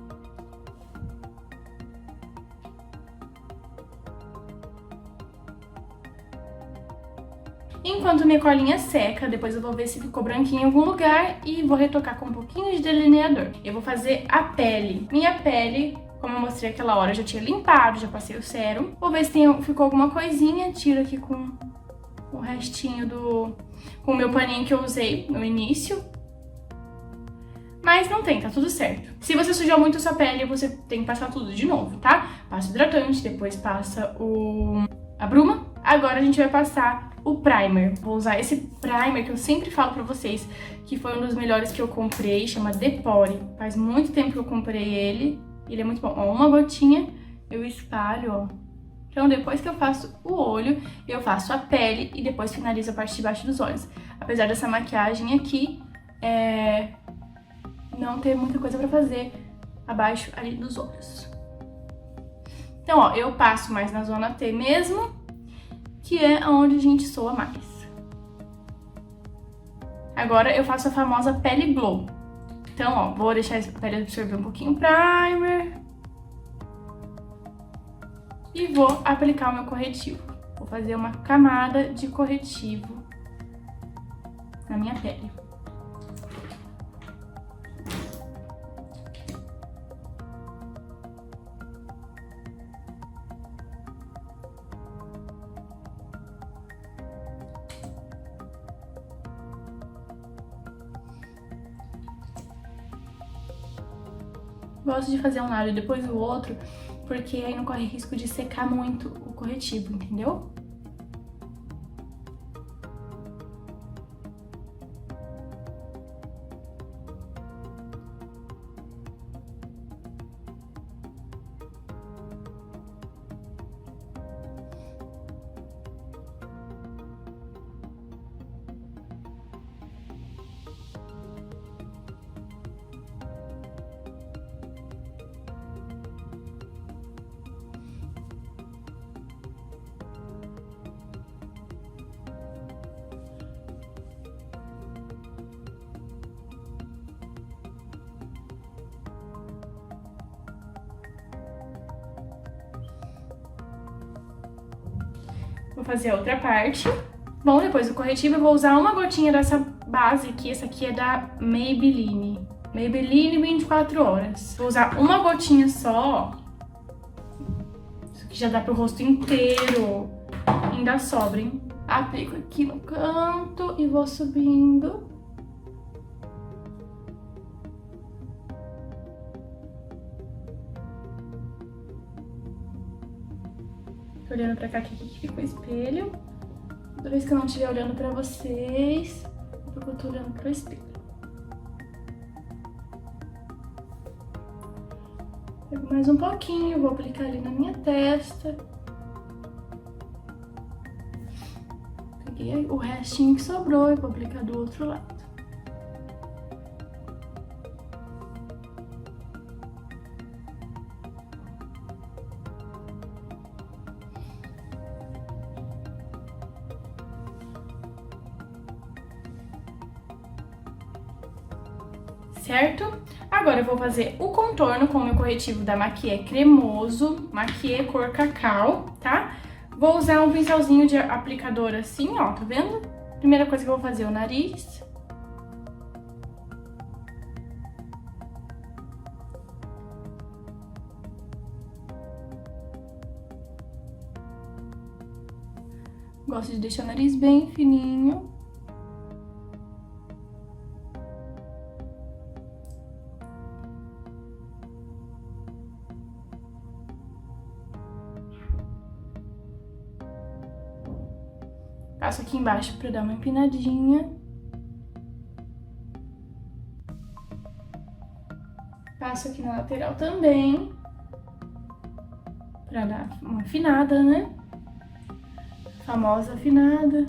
Enquanto minha colinha seca, depois eu vou ver se ficou branquinho em algum lugar e vou retocar com um pouquinho de delineador. Eu vou fazer a pele. Minha pele, como eu mostrei aquela hora, eu já tinha limpado, já passei o sérum. Vou ver se ficou alguma coisinha, tiro aqui com o restinho com o meu paninho que eu usei no início. Mas não tem, tá tudo certo. Se você sujou muito a sua pele, você tem que passar tudo de novo, tá? Passa o hidratante, depois passa a bruma. Agora a gente vai passar o primer. Vou usar esse primer que eu sempre falo pra vocês, que foi um dos melhores que eu comprei, chama Depore. Faz muito tempo que eu comprei ele é muito bom. Ó, uma gotinha eu espalho, ó. Então depois que eu faço o olho, eu faço a pele e depois finalizo a parte de baixo dos olhos. Apesar dessa maquiagem aqui, não ter muita coisa pra fazer abaixo ali dos olhos. Então, ó, eu passo mais na zona T mesmo, que é onde a gente soa mais. Agora eu faço a famosa pele glow. Então, ó, vou deixar a pele absorver um pouquinho o primer. E vou aplicar o meu corretivo. Vou fazer uma camada de corretivo na minha pele. Gosto de fazer um lado e depois o outro, porque aí não corre risco de secar muito o corretivo, entendeu? Vou fazer a outra parte. Bom, depois do corretivo eu vou usar uma gotinha dessa base aqui. Essa aqui é da Maybelline. Maybelline 24 horas. Vou usar uma gotinha só, ó. Isso aqui já dá pro rosto inteiro. Ainda sobra, hein? Aplico aqui no canto e vou subindo. Tô olhando pra cá, que aqui fica o espelho. Toda vez que eu não estiver olhando pra vocês, porque eu tô olhando pro espelho. Pego mais um pouquinho, vou aplicar ali na minha testa. Peguei o restinho que sobrou e vou aplicar do outro lado. Certo? Agora eu vou fazer o contorno com o meu corretivo da Maquiê cremoso, Maquiê cor cacau, tá? Vou usar um pincelzinho de aplicador assim, ó, tá vendo? Primeira coisa que eu vou fazer é o nariz. Gosto de deixar o nariz bem fininho. Passo aqui embaixo pra dar uma empinadinha. Passo aqui na lateral também. Pra dar uma afinada, né? Famosa afinada.